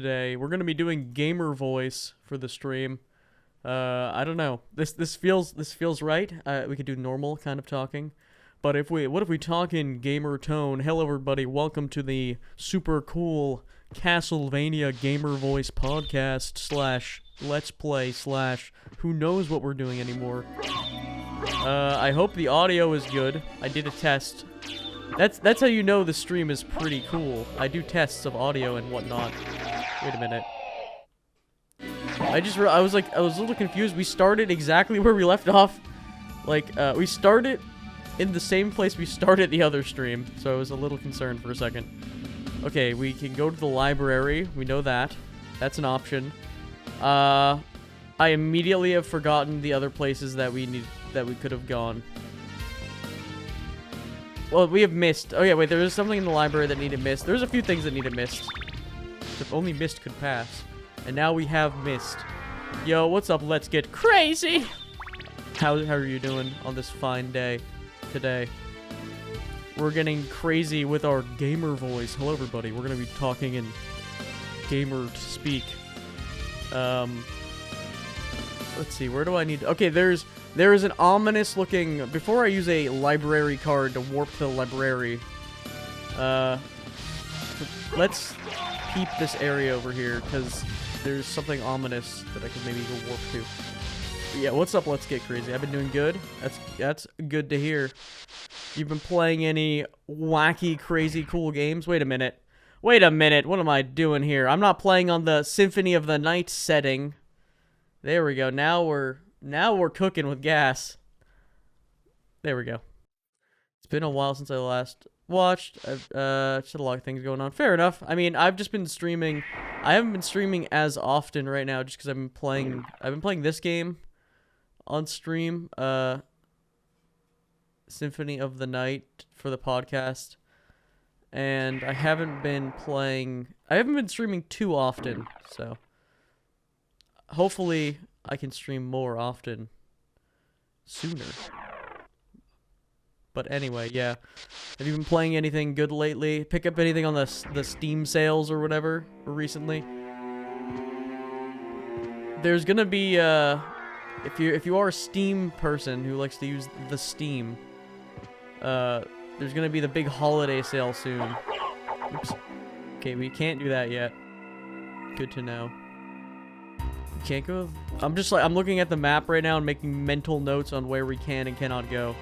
today. We're gonna be doing gamer voice for the stream. I don't know. This feels right. We could do normal kind of talking, but what if we talk in gamer tone? Hello everybody, welcome to the super cool Castlevania gamer voice podcast slash let's play slash who knows what we're doing anymore. I hope the audio is good. I did a test. That's how you know the stream is pretty cool. I do tests of audio and whatnot. Wait a minute. I was a little confused. We started exactly where we left off. Like, we started in the same place we started the other stream, so I was a little concerned for a second. Okay, we can go to the library. We know that. That's an option. I immediately have forgotten the other places that we could have gone. Well, we have missed. Oh yeah, wait, there is something in the library that needed missed. There's a few things that needed missed. If only mist could pass. And now we have mist. Yo, what's up? Let's get crazy! How are you doing on this fine day today? We're getting crazy with our gamer voice. Hello everybody, we're gonna be talking in gamer speak. Let's see, where do I need... Okay, there is an ominous looking... Before I use a library card to warp to the library, let's keep this area over here, because there's something ominous that I could maybe go warp to. But yeah, what's up, Let's Get Crazy? I've been doing good. That's good to hear. You've been playing any wacky, crazy, cool games? Wait a minute. What am I doing here? I'm not playing on the Symphony of the Night setting. There we go. Now we're cooking with gas. There we go. It's been a while since I last watched. I've just had a lot of things going on. Fair enough. I mean, I've just been streaming. I haven't been streaming as often right now just because I've been playing this game on stream. Symphony of the Night for the podcast. And I haven't been streaming too often, so hopefully I can stream more often sooner. But anyway, yeah. Have you been playing anything good lately? Pick up anything on the Steam sales or whatever recently? There's gonna be if you are a Steam person who likes to use the Steam, there's gonna be the big holiday sale soon. Oops. Okay, we can't do that yet. Good to know. We can't go. I'm looking at the map right now and making mental notes on where we can and cannot go.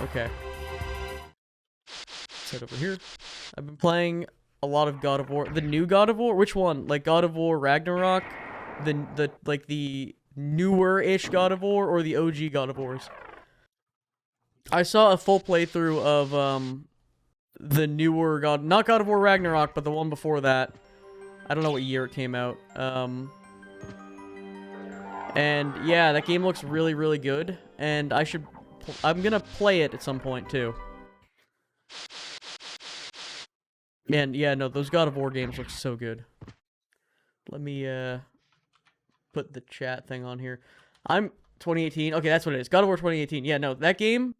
Okay. Let's head over here. I've been playing a lot of God of War. The new God of War? Which one? Like God of War Ragnarok? The newer-ish God of War, or the OG God of Wars? I saw a full playthrough of the newer not God of War Ragnarok, but the one before that. I don't know what year it came out. And yeah, that game looks really, really good, and I'm gonna play it at some point too. And yeah, no, those God of War games look so good. Let me put the chat thing on here. I'm 2018. Okay, that's what it is. God of War 2018. Yeah, no, that game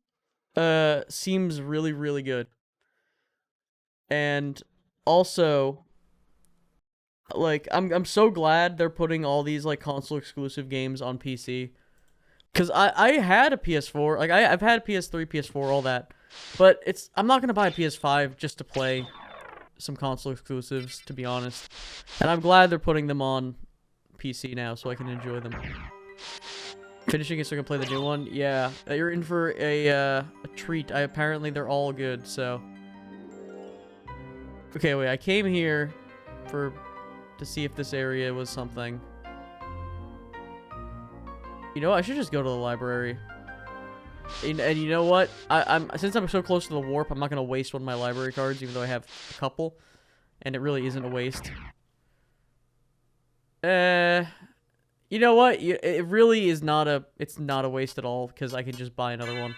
seems really, really good. And also, like, I'm so glad they're putting all these like console exclusive games on PC. Cause I had a PS4, like I've had a PS3, PS4, all that, but I'm not gonna buy a PS5 just to play some console exclusives, to be honest. And I'm glad they're putting them on PC now, so I can enjoy them. Finishing it so I can play the new one. Yeah, you're in for a treat. Apparently they're all good. So okay, wait. I came here to see if this area was something. You know what? I should just go to the library. And you know what? Since I'm so close to the warp, I'm not gonna waste one of my library cards, even though I have a couple, and it really isn't a waste. You know what? It really is not it's not a waste at all, because I can just buy another one.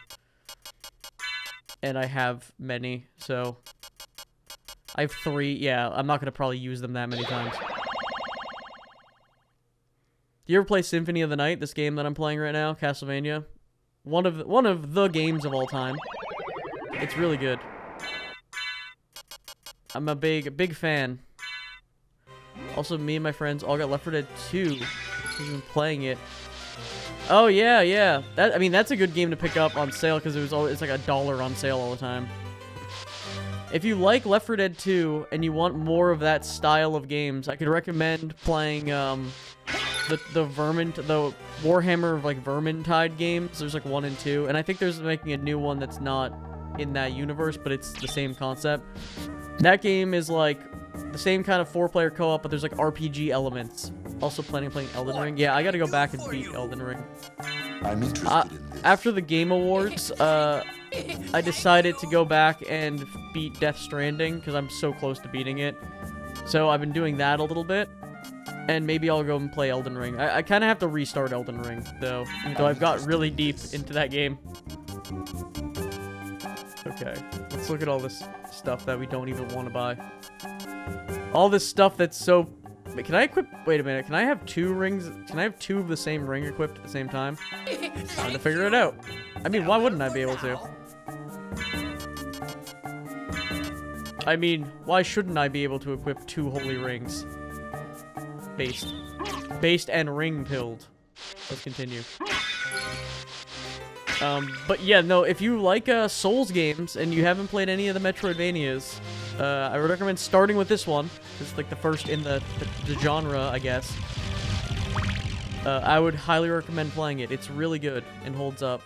And I have many, so I have 3. Yeah, I'm not gonna probably use them that many times. Do you ever play Symphony of the Night, this game that I'm playing right now, Castlevania? One of the games of all time. It's really good. I'm a big fan. Also, me and my friends all got Left 4 Dead 2. We've been playing it. Oh yeah, yeah. I mean, that's a good game to pick up on sale because it's like $1 on sale all the time. If you like Left 4 Dead 2 and you want more of that style of games, I could recommend playing the Warhammer like Vermintide games. There's like 1 and 2, and I think there's making a new one that's not in that universe, but it's the same concept. That game is like the same kind of 4-player co-op, but there's like RPG elements. Also planning on playing Elden Ring. Yeah, I gotta go back and beat Elden Ring. I'm interested in this. After the Game Awards, I decided to go back and beat Death Stranding because I'm so close to beating it. So I've been doing that a little bit, and maybe I'll go and play Elden Ring. I kind of have to restart Elden Ring, though, even though I've got really deep into that game. Okay, let's look at all this stuff that we don't even want to buy. All this stuff that's so... Wait, can I equip... Wait a minute, can I have 2 rings? Can I have 2 of the same ring equipped at the same time? Time to figure it out. I mean, why wouldn't I be able to? I mean, why shouldn't I be able to equip 2 holy rings? Based and ring-pilled. Let's continue. But yeah, no, if you like Souls games and you haven't played any of the Metroidvanias, I would recommend starting with this one. It's like the first in the genre, I guess. I would highly recommend playing it. It's really good and holds up.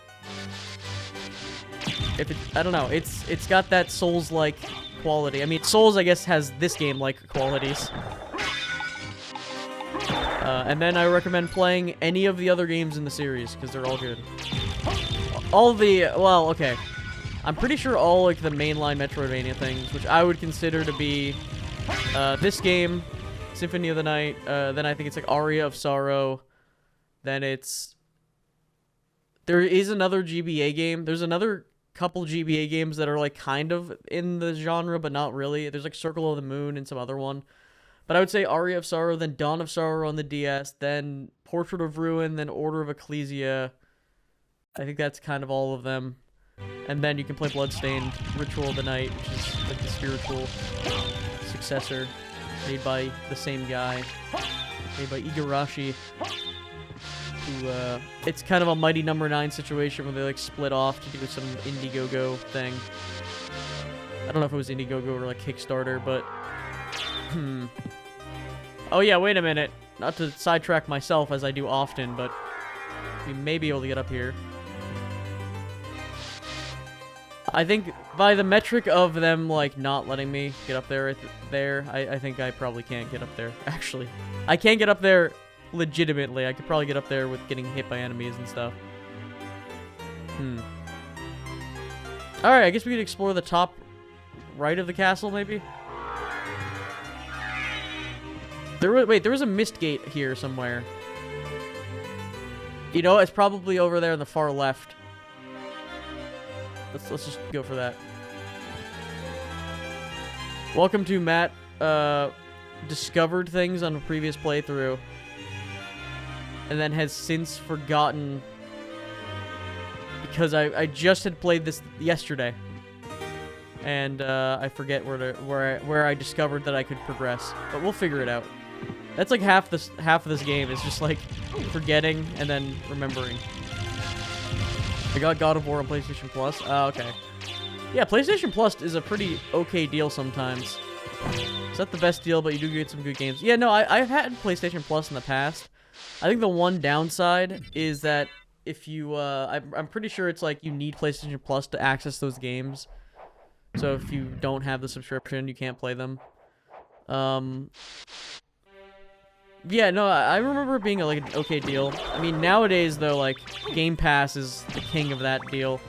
I don't know, it's got that Souls-like quality. I mean, Souls, I guess, has this game-like qualities. And then I recommend playing any of the other games in the series, because they're all good. Well, okay. I'm pretty sure all, like, the mainline Metroidvania things, which I would consider to be, this game, Symphony of the Night, then I think it's, like, Aria of Sorrow, then it's... There is another GBA game. There's another couple GBA games that are, like, kind of in the genre, but not really. There's, like, Circle of the Moon and some other one. But I would say Aria of Sorrow, then Dawn of Sorrow on the DS, then Portrait of Ruin, then Order of Ecclesia. I think that's kind of all of them. And then you can play Bloodstained Ritual of the Night, which is like the spiritual successor, made by the same guy, made by Igarashi. Who, it's kind of a Mighty Number 9 situation where they like split off to do some Indiegogo thing. I don't know if it was Indiegogo or like Kickstarter, but oh yeah, wait a minute. Not to sidetrack myself as I do often, but we may be able to get up here. I think by the metric of them, like, not letting me get up there, I think I probably can't get up there, actually. I can't get up there legitimately. I could probably get up there with getting hit by enemies and stuff. Alright, I guess we could explore the top right of the castle, maybe? Wait, there was a mist gate here somewhere. You know, it's probably over there on the far left. Let's just go for that. Welcome to Matt, discovered things on a previous playthrough, and then has since forgotten because I just had played this yesterday, and I forget where I discovered that I could progress, but we'll figure it out. That's like half of this game is just like forgetting and then remembering. I got God of War on PlayStation Plus. Okay. Yeah, PlayStation Plus is a pretty okay deal sometimes. It's not the best deal, but you do get some good games. Yeah, no, I've had PlayStation Plus in the past. I think the one downside is that if you, I'm pretty sure it's like you need PlayStation Plus to access those games. So if you don't have the subscription, you can't play them. Yeah, no, I remember it being like an okay deal. I mean, nowadays, though, like, Game Pass is the king of that deal.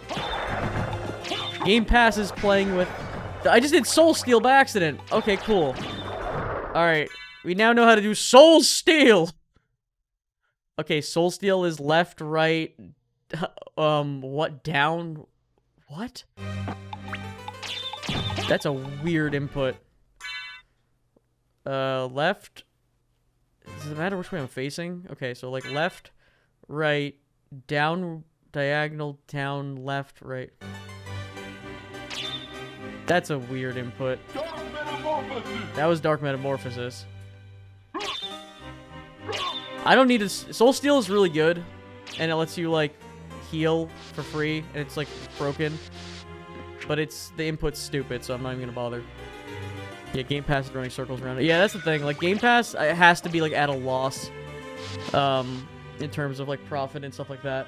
Game Pass is playing with... I just did Soul Steel by accident. Okay, cool. Alright, we now know how to do Soul Steel! Okay, Soul Steel is left, right... what? Down? What? That's a weird input. Left... Does it matter which way I'm facing? Okay, so like left, right, down, diagonal, down, left, right. That's a weird input. That was Dark Metamorphosis. I don't need to... Soul Steal is really good, and it lets you, like, heal for free, and it's, like, broken. But the input's stupid, so I'm not even gonna bother. Yeah, Game Pass is running circles around it. Yeah, that's the thing. Like, Game Pass, it has to be, like, at a loss. In terms of, like, profit and stuff like that.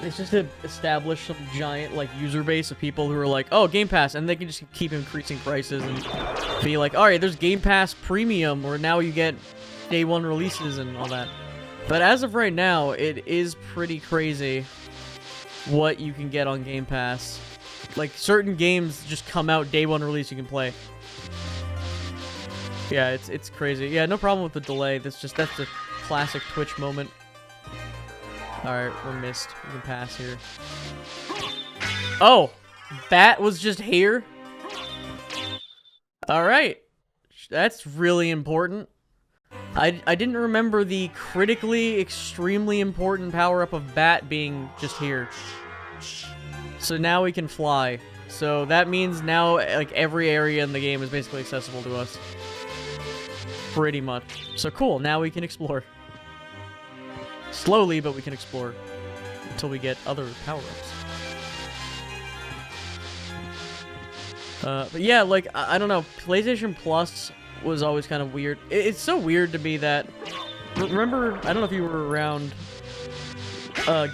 It's just to establish some giant, like, user base of people who are like, oh, Game Pass, and they can just keep increasing prices and be like, alright, there's Game Pass Premium, where now you get day one releases and all that. But as of right now, it is pretty crazy what you can get on Game Pass. Like, certain games just come out day one release you can play. Yeah, it's crazy. Yeah, no problem with the delay. That's a classic Twitch moment. Alright, we're missed. We can pass here. Oh! Bat was just here? Alright. That's really important. I didn't remember the critically, extremely important power-up of Bat being just here. So now we can fly. So that means now, like, every area in the game is basically accessible to us. Pretty much. So cool, now we can explore. Slowly, but we can explore. Until we get other power-ups. But yeah, like, I don't know. PlayStation Plus was always kind of weird. It's so weird to me that... Remember, I don't know if you were around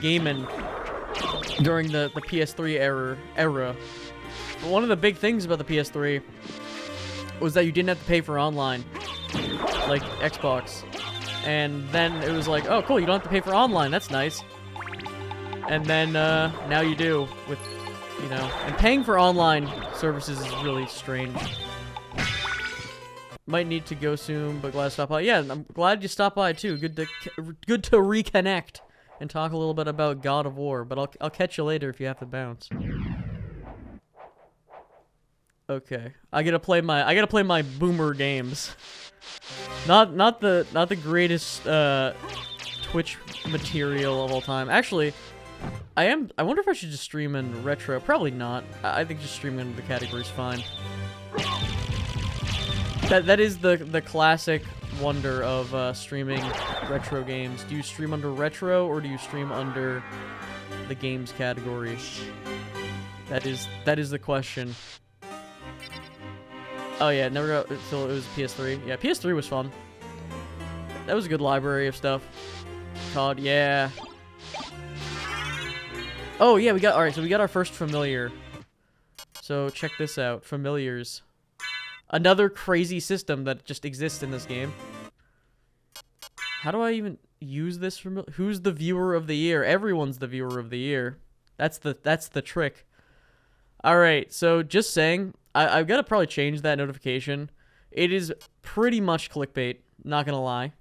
gaming during the PS3 era. But one of the big things about the PS3 was that you didn't have to pay for online, like Xbox. And then it was like, oh, cool, you don't have to pay for online. That's nice. And then now you do with, you know, and paying for online services is really strange. Might need to go soon, but glad to stop by. Yeah, I'm glad you stopped by too. Good to reconnect and talk a little bit about God of War. But I'll catch you later if you have to bounce. Okay, I gotta play my boomer games. Not the greatest Twitch material of all time. Actually, I wonder if I should just stream in retro. Probably not. I think just streaming under the category is fine. That is the classic wonder of streaming retro games. Do you stream under retro or do you stream under the games category? That is the question. Oh yeah, never got until it was PS3. Yeah, PS3 was fun. That was a good library of stuff. COD, yeah. Oh yeah, alright, so we got our first familiar. So check this out, familiars. Another crazy system that just exists in this game. How do I even use this familiar? Who's the viewer of the year? Everyone's the viewer of the year. That's the trick. Alright, so just saying, I've got to probably change that notification. It is pretty much clickbait, not gonna lie.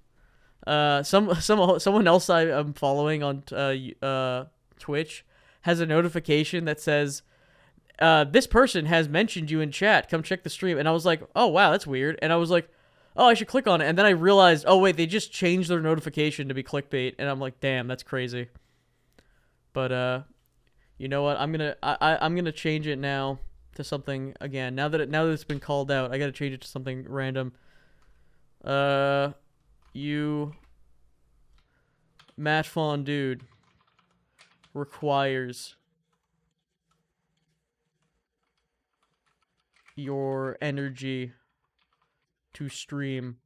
Someone else I'm following on Twitch has a notification that says, this person has mentioned you in chat. Come check the stream. And I was like, oh wow, that's weird. And I was like, oh, I should click on it. And then I realized, oh wait, they just changed their notification to be clickbait. And I'm like, damn, that's crazy. But you know what? I'm gonna change it now to something again. Now that it's been called out, I gotta change it to something random. You Matt Fawn dude requires your energy to stream.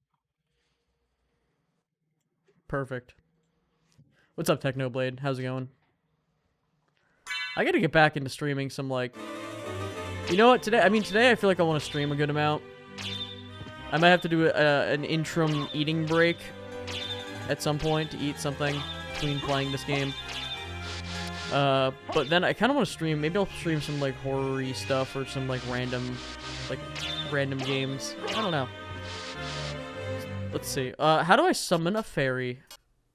Perfect. What's up, Technoblade? How's it going? I gotta get back into streaming some, like... You know what? Today I feel like I want to stream a good amount. I might have to do an interim eating break at some point to eat something between playing this game. But then I kind of want to stream. Maybe I'll stream some, like, horror-y stuff or some, like, random games. I don't know. Let's see. How do I summon a fairy?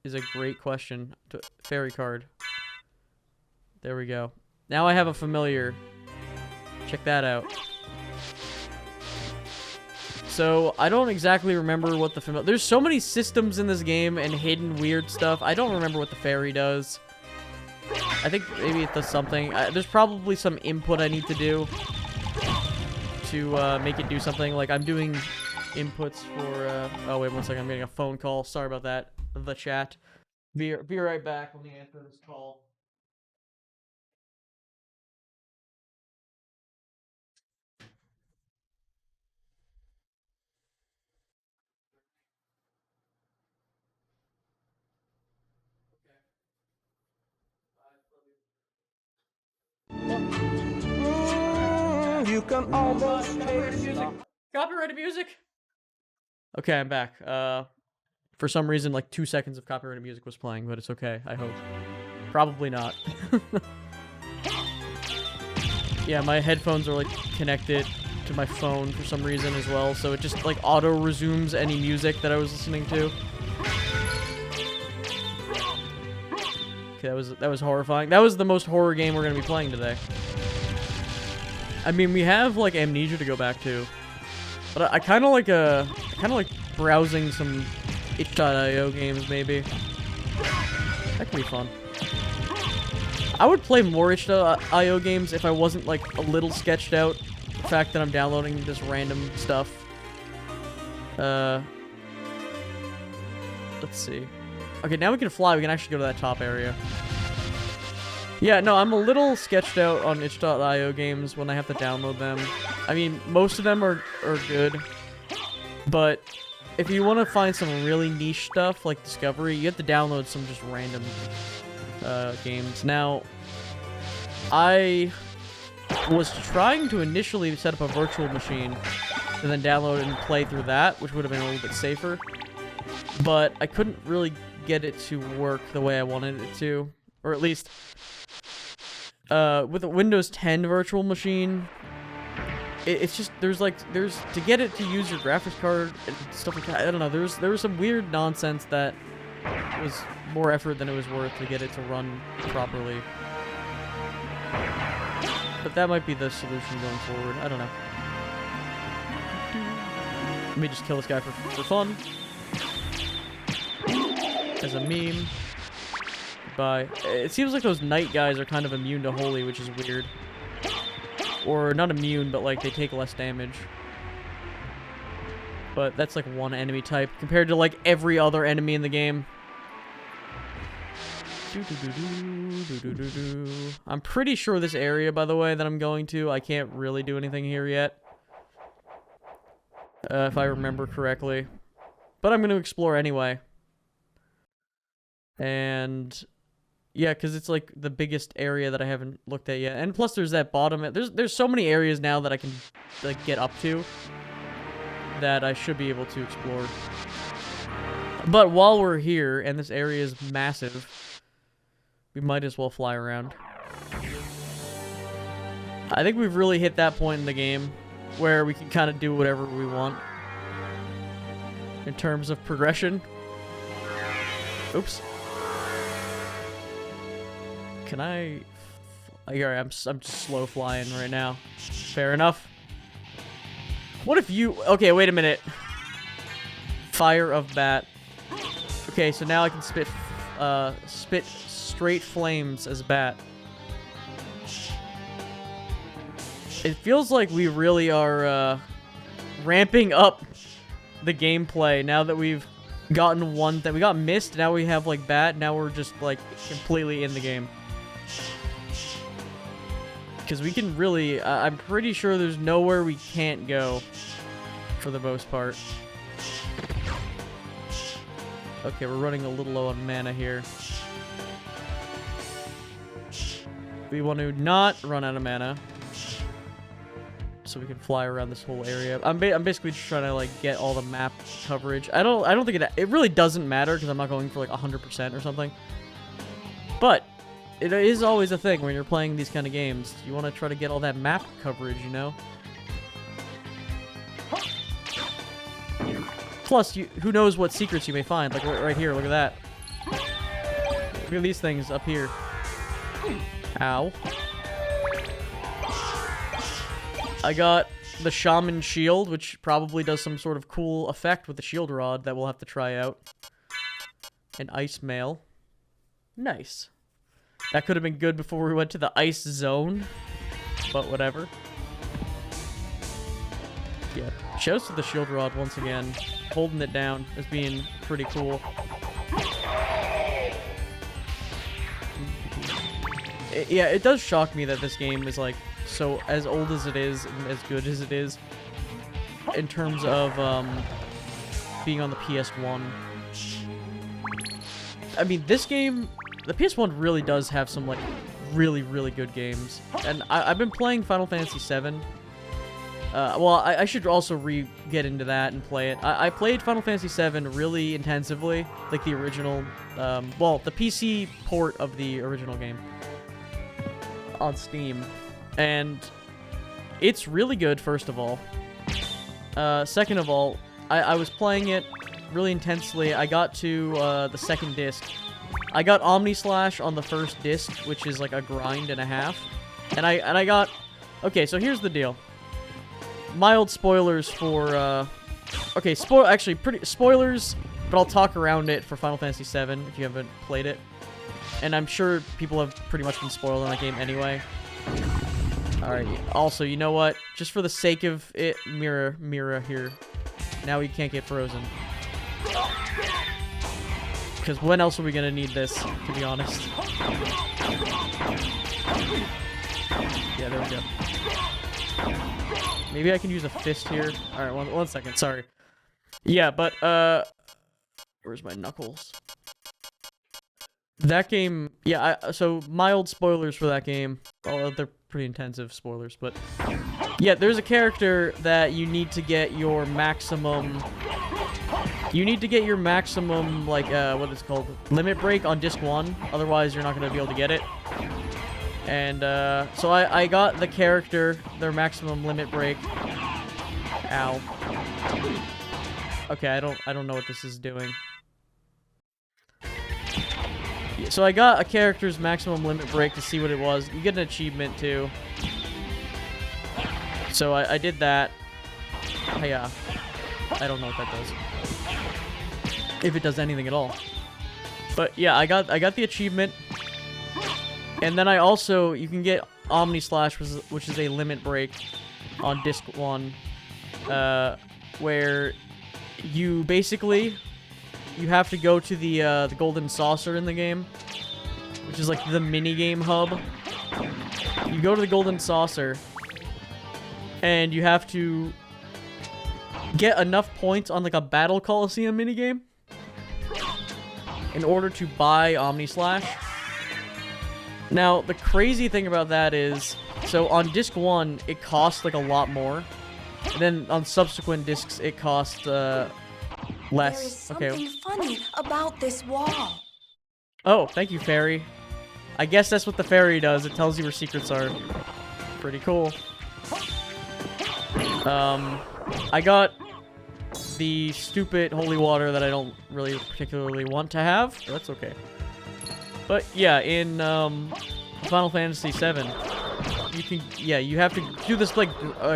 Is a great question. Fairy card. There we go. Now I have a familiar. Check that out. So, I don't exactly remember what the familiar... There's so many systems in this game and hidden weird stuff. I don't remember what the fairy does. I think maybe it does something. There's probably some input I need to do to make it do something. Like, I'm doing inputs for, oh, wait 1 second. I'm getting a phone call. Sorry about that. The chat. Be right back. Let me answer this call. You can almost Copyrighted music. Okay, I'm back. For some reason, like 2 seconds of copyrighted music was playing, but it's okay. I hope. Probably not. Yeah, my headphones are like connected to my phone for some reason as well, so it just like auto resumes any music that I was listening to. Okay, that was horrifying. That was the most horror game we're gonna be playing today. I mean, we have like Amnesia to go back to, but I kind of like browsing some itch.io games maybe. That could be fun. I would play more itch.io games if I wasn't like a little sketched out the fact that I'm downloading this random stuff. Let's see. Okay, now we can fly. We can actually go to that top area. Yeah, no, I'm a little sketched out on itch.io games when I have to download them. I mean, most of them are good, but if you want to find some really niche stuff like Discovery, you have to download some just random games. Now, I was trying to initially set up a virtual machine and then download and play through that, which would have been a little bit safer, but I couldn't really get it to work the way I wanted it to, or at least with a Windows 10 virtual machine, it's just there's to get it to use your graphics card and stuff like that. I don't know. There was some weird nonsense that was more effort than it was worth to get it to run properly. But that might be the solution going forward. I don't know. Let me just kill this guy for fun. As a meme. Goodbye. It seems like those knight guys are kind of immune to holy, which is weird. Or not immune, but like they take less damage. But that's like one enemy type compared to like every other enemy in the game. I'm pretty sure this area, by the way, that I'm going to, I can't really do anything here yet. If I remember correctly. But I'm going to explore anyway. And yeah, because it's like the biggest area that I haven't looked at yet. And plus there's that bottom, there's so many areas now that I can like get up to that I should be able to explore. But while we're here, and this area is massive, we might as well fly around. I think we've really hit that point in the game where we can kind of do whatever we want in terms of progression. Oops. Can I... I'm just slow flying right now. Fair enough. What if you... Okay, wait a minute. Fire of bat. Okay, so now I can spit straight flames as bat. It feels like we really are ramping up the gameplay now that we've gotten one thing. We got mist, now we have like bat, now we're just like completely in the game. Because we can really, I'm pretty sure there's nowhere we can't go for the most part. Okay, we're running a little low on mana here. We want to not run out of mana, so we can fly around this whole area. I'm basically just trying to like get all the map coverage. I don't think it really doesn't matter because I'm not going for like 100% or something. But it is always a thing when you're playing these kind of games. You want to try to get all that map coverage, you know. Plus, who knows what secrets you may find? Like right here, look at that. Look at these things up here. Ow. I got the Shaman Shield, which probably does some sort of cool effect with the shield rod that we'll have to try out. An Ice Mail. Nice. That could have been good before we went to the ice zone, but whatever. Yeah, shouts to the shield rod once again, holding it down as being pretty cool. Yeah, it does shock me that this game is like so as old as it is and as good as it is in terms of being on the PS1. I mean, this game, the PS1 really does have some like really good games, and I've been playing Final Fantasy VII. Well, I should also get into that and play it. I played Final Fantasy VII really intensively, like the original, well, the PC port of the original game on Steam, and it's really good, first of all. Second of all, I was playing it really intensely. I got to the second disc. I got Omni Slash on the first disc, which is like a grind and a half, and I got. Okay, so here's the deal. Mild spoilers for, okay, actually, pretty spoilers, but I'll talk around it for Final Fantasy VII if you haven't played it. And I'm sure people have pretty much been spoiled on that game anyway. Alright, also, you know what? Just for the sake of it, Mira here. Now we can't get frozen. Because when else are we gonna need this, to be honest? Yeah, there we go. Maybe I can use a fist here. Alright, one second, sorry. Yeah, but, where's my knuckles? That game, yeah, so mild spoilers for that game. Oh, they're pretty intensive spoilers, but... Yeah, there's a character that you need to get your maximum... You need to get your maximum, like, what is it called? Limit break on disc 1, otherwise you're not going to be able to get it. And, so I got the character, their maximum limit break. Ow. Okay, I don't know what this is doing. Yeah, so I got a character's maximum limit break to see what it was. You get an achievement, too. So I did that. Hey, I don't know what that does. If it does anything at all. But, yeah, I got the achievement. And then I also, you can get Omni Slash, which is a limit break on disc 1, where you basically, you have to go to the golden saucer in the game, which is like the mini-game hub. You go to the golden saucer, and you have to get enough points on like a Battle Coliseum minigame in order to buy Omni Slash. Now, the crazy thing about that is, so on disc 1, it costs like a lot more. And then on subsequent discs, it costs less. There is something funny about this wall. Oh, thank you, fairy. I guess that's what the fairy does. It tells you where secrets are. Pretty cool. I got the stupid holy water that I don't really particularly want to have. That's okay. But yeah, in Final Fantasy VII, you have to do this like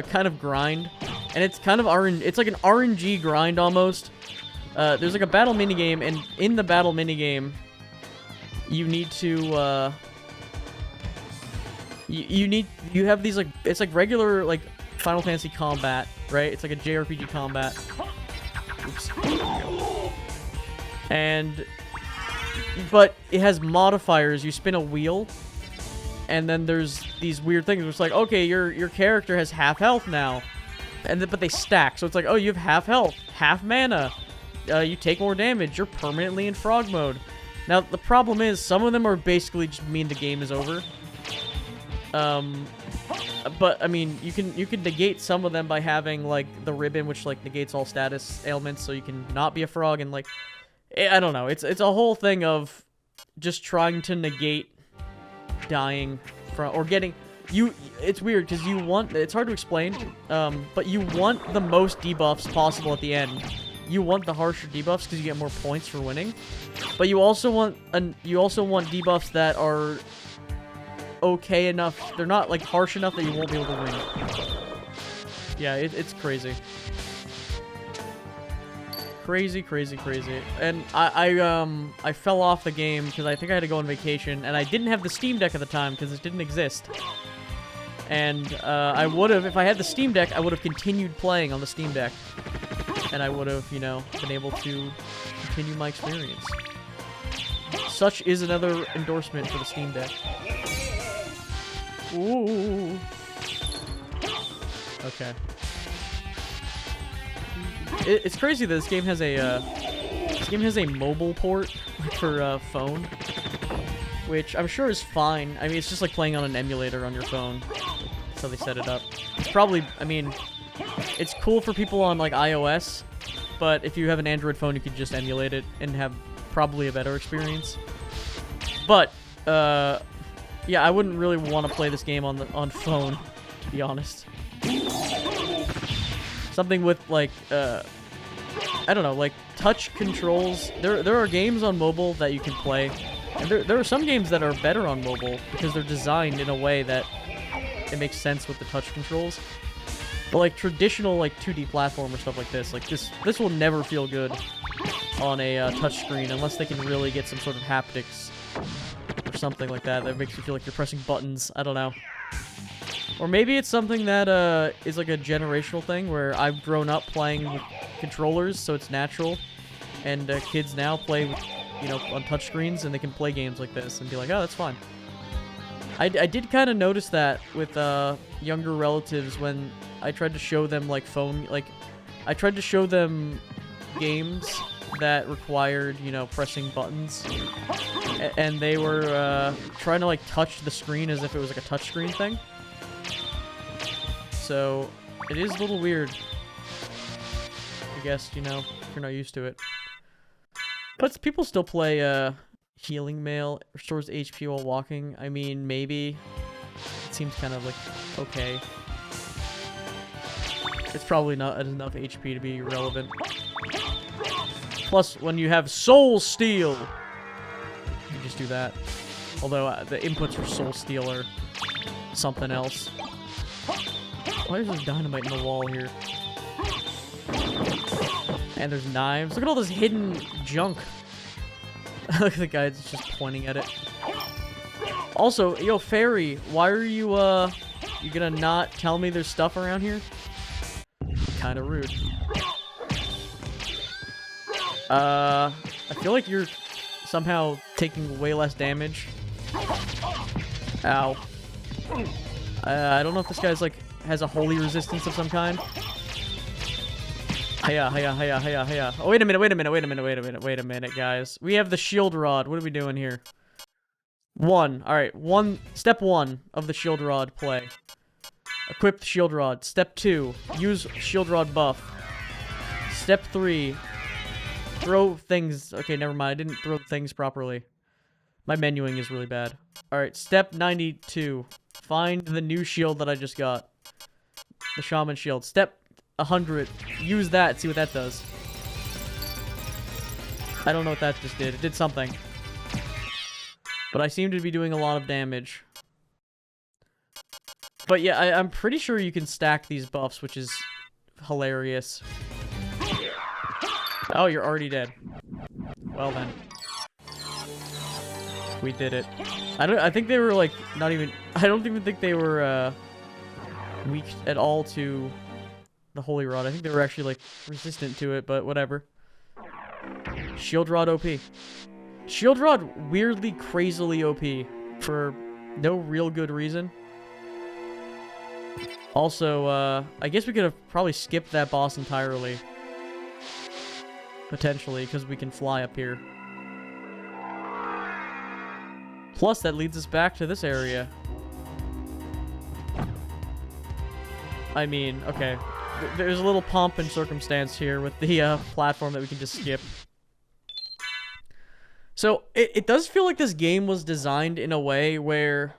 kind of grind, and it's kind of it's like an RNG grind almost. There's like a battle minigame, and in the battle minigame, you need to you have these like, it's like regular like Final Fantasy combat, right? It's like a JRPG combat. Oops. And but it has modifiers. You spin a wheel, and then there's these weird things where it's like, okay, your character has half health now, and but they stack. So it's like, oh, you have half health, half mana. You take more damage. You're permanently in frog mode. Now the problem is some of them are basically just mean the game is over. But I mean, you can negate some of them by having like the ribbon, which like negates all status ailments, so you can not be a frog, and like, I don't know. It's a whole thing of just trying to negate dying from or getting you. It's weird because you want. It's hard to explain. But you want the most debuffs possible at the end. You want the harsher debuffs because you get more points for winning. But you also want debuffs that are okay enough. They're not like harsh enough that you won't be able to win. Yeah, it's crazy. crazy, crazy, crazy. And I fell off the game because I think I had to go on vacation, and I didn't have the Steam Deck at the time because it didn't exist. And I would have, if I had the Steam Deck, I would have continued playing on the Steam Deck, and I would have, you know, been able to continue my experience. Such is another endorsement for the Steam Deck. Ooh. Okay. It's crazy that this game has a mobile port for phone, which I'm sure is fine. I mean, it's just like playing on an emulator on your phone. That's how they set it up. It's probably, I mean, it's cool for people on like iOS, but if you have an Android phone, you could just emulate it and have probably a better experience. But yeah, I wouldn't really want to play this game on phone, to be honest. Something with like I don't know, like touch controls. There are games on mobile that you can play, and there are some games that are better on mobile because they're designed in a way that it makes sense with the touch controls. But like traditional like 2D platform or stuff like this will never feel good on a touch screen unless they can really get some sort of haptics or something like that makes you feel like you're pressing buttons. I don't know. Or maybe it's something that is like a generational thing where I've grown up playing with controllers, so it's natural, and kids now play with, you know, on touchscreens, and they can play games like this and be like, oh, that's fine. I did kind of notice that with younger relatives when I tried to show them like I tried to show them games that required, you know, pressing buttons, and they were trying to like touch the screen as if it was like a touchscreen thing. So it is a little weird, I guess, you know, if you're not used to it. But people still play healing mail, restores HP while walking. I mean, maybe. It seems kind of like okay. It's probably not enough HP to be relevant. Plus, when you have Soul Steel, you can just do that. Although the inputs for Soul Steel are something else. Why is there dynamite in the wall here? And there's knives. Look at all this hidden junk. Look at the guy that's just pointing at it. Also, yo, Fairy, why are you, you gonna not tell me there's stuff around here? Kinda rude. I feel like you're somehow taking way less damage. Ow. I don't know if this guy's, like, has a holy resistance of some kind. Hiya, hiya, hiya, hiya, hiya. Oh, wait a minute, guys. We have the shield rod. What are we doing here? Alright, step 1 of the shield rod play. Equip the shield rod. Step 2, use shield rod buff. Step 3, throw things. Okay, never mind. I didn't throw things properly. My menuing is really bad. Alright, step 92. Find the new shield that I just got. The shaman shield. Step 100. Use that. See what that does. I don't know what that just did. It did something. But I seem to be doing a lot of damage. But yeah, I'm pretty sure you can stack these buffs, which is hilarious. Oh, you're already dead. Well then. We did it. I think they were like not even. I don't even think they were weak at all to the holy rod. I think they were actually like resistant to it, but whatever. Shield rod OP. Shield rod weirdly, crazily OP for no real good reason. Also, I guess we could have probably skipped that boss entirely. Potentially, because we can fly up here. Plus, that leads us back to this area. I mean, okay. There's a little pomp and circumstance here with the platform that we can just skip. So, it does feel like this game was designed in a way where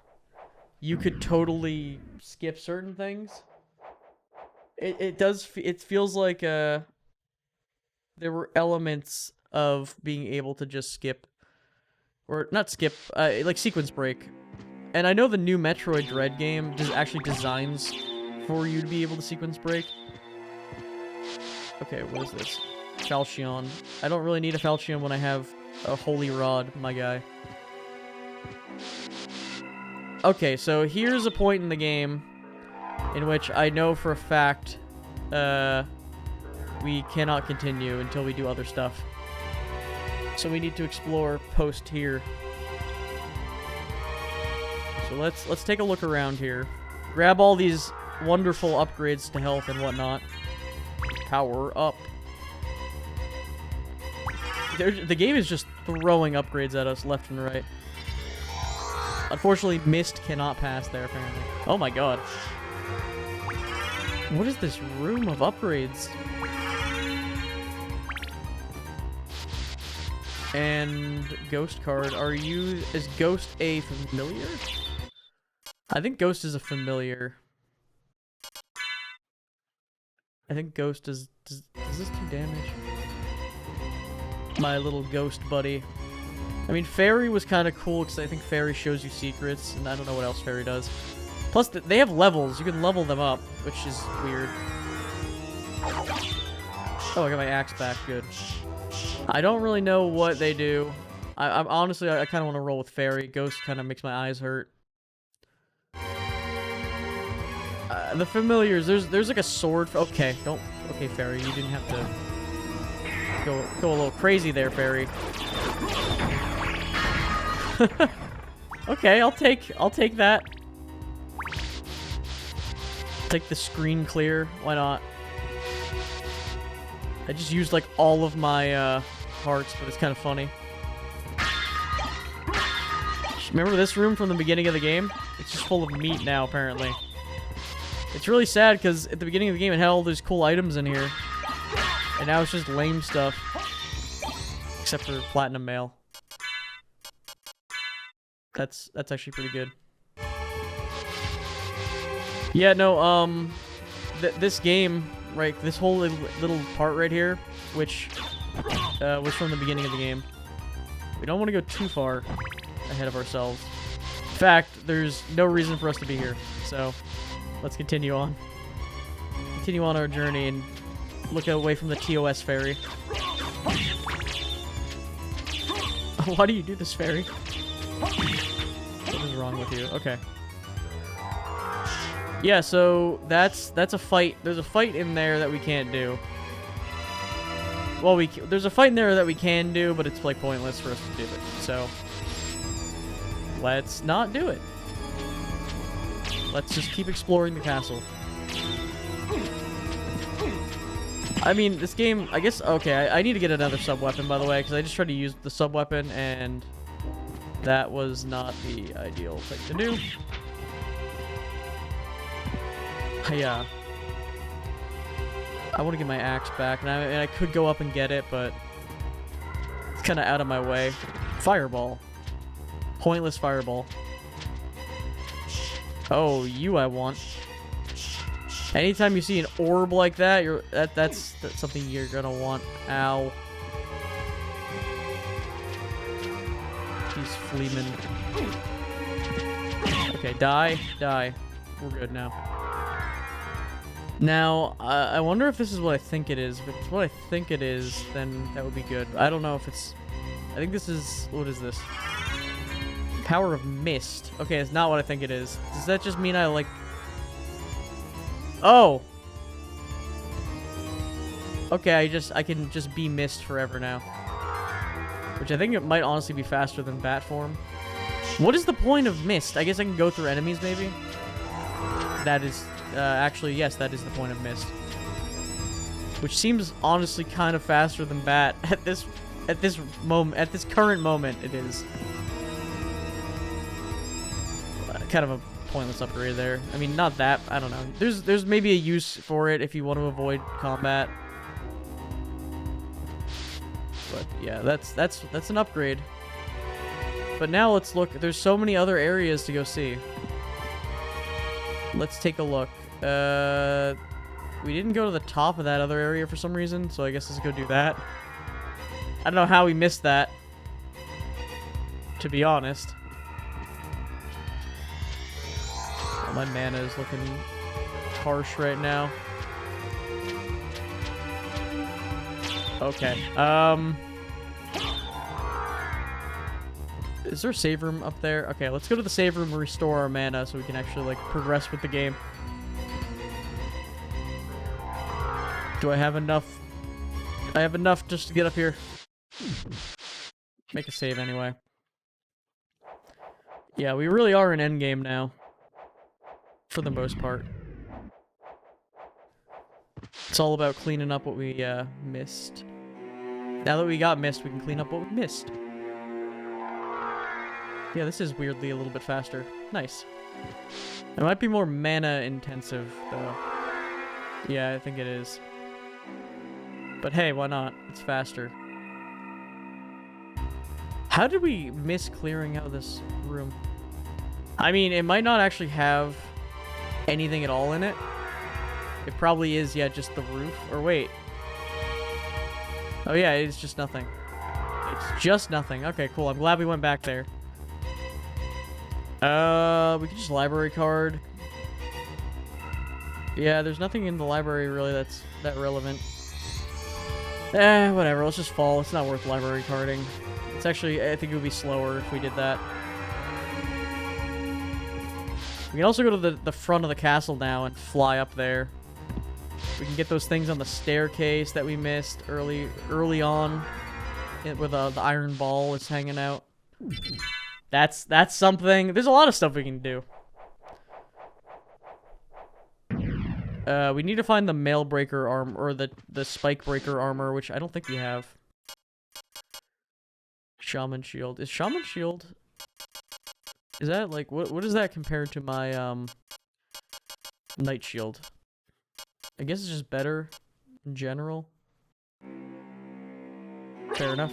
you could totally skip certain things. It feels like there were elements of being able to just skip. Or, not skip, like sequence break. And I know the new Metroid Dread game actually designs for you to be able to sequence break. Okay, what is this? falchion. I don't really need a falchion when I have a holy rod, my guy. Okay, so here's a point in the game in which I know for a fact we cannot continue until we do other stuff. So we need to explore post here. So let's take a look around here. Grab all these wonderful upgrades to health and whatnot. Power up. The game is just throwing upgrades at us left and right. Unfortunately, Mist cannot pass there, apparently. Oh my god. What is this room of upgrades? And Ghost card. Is Ghost a familiar? I think Ghost is a familiar. I think Ghost does this do damage? My little ghost buddy. I mean, Fairy was kind of cool because I think Fairy shows you secrets, and I don't know what else Fairy does. Plus, they have levels. You can level them up, which is weird. Oh, I got my axe back. Good. I don't really know what they do. I'm honestly, I kind of want to roll with Fairy. Ghost kind of makes my eyes hurt. The familiars, there's like a sword. Okay, okay, Fairy, you didn't have to go a little crazy there, Fairy. Okay, I'll take that. Take the screen clear. Why not? I just used like all of my hearts, but it's kind of funny. Remember this room from the beginning of the game? It's just full of meat now, apparently. It's really sad because at the beginning of the game it had all those cool items in here. And now it's just lame stuff. Except for Platinum Mail. That's actually pretty good. Yeah, no, this game, right, this whole little part right here, which was from the beginning of the game. We don't want to go too far ahead of ourselves. In fact, there's no reason for us to be here, so let's continue on. Continue on our journey and look away from the TOS Fairy. Why do you do this, Fairy? What is wrong with you? Okay. Yeah, so that's a fight. There's a fight in there that we can't do. Well, there's a fight in there that we can do, but it's like pointless for us to do it. So let's not do it. Let's just keep exploring the castle. I mean, this game, I guess, okay, I need to get another sub-weapon, by the way, because I just tried to use the sub-weapon, and that was not the ideal thing to do. Yeah. I want to get my axe back, and I could go up and get it, but it's kind of out of my way. Fireball. Pointless fireball. Oh, you I want. Anytime you see an orb like that, that's something you're gonna want. Ow. These fleamen. Okay, die. We're good now. Now, I wonder if this is what I think it is. If it's what I think it is, then that would be good. I don't know if it's... I think this is... What is this? Power of Mist. Okay, it's not what I think it is. Does that just mean I, like... Oh! Okay, I can just be Mist forever now. Which I think it might honestly be faster than Bat form. What is the point of Mist? I guess I can go through enemies, maybe? That is... actually, yes, that is the point of Mist. Which seems honestly kind of faster than Bat at this current moment. It is kind of a pointless upgrade there. I mean, not that. I don't know. There's maybe a use for it if you want to avoid combat. But yeah, that's an upgrade. But now let's look. There's so many other areas to go see. Let's take a look. We didn't go to the top of that other area for some reason, so I guess let's go do that. I don't know how we missed that, to be honest. Oh, my mana is looking harsh right now. Okay. Is there a save room up there? Okay, let's go to the save room and restore our mana so we can actually, like, progress with the game. Do I have enough? I have enough just to get up here. Make a save anyway. Yeah, we really are in endgame now. For the most part. It's all about cleaning up what we missed. Now that we got missed, we can clean up what we missed. Yeah, this is weirdly a little bit faster. Nice. It might be more mana intensive, though. Yeah, I think it is. But hey, why not? It's faster. How did we miss clearing out this room? I mean, it might not actually have anything at all in it. It probably is, yeah, just the roof. Or wait. Oh yeah, it's just nothing. It's just nothing. Okay, cool. I'm glad we went back there. We could just library card. Yeah, there's nothing in the library really that's that relevant. Whatever. Let's just fall. It's not worth library carding. It's actually, I think it would be slower if we did that. We can also go to the front of the castle now and fly up there. We can get those things on the staircase that we missed early on, where the iron ball is hanging out. That's something. There's a lot of stuff we can do. We need to find the mail breaker armor, or the spike breaker armor, which I don't think we have. Shaman shield. Is shaman shield? Is that like what is that compared to my knight shield? I guess it's just better in general. Fair enough.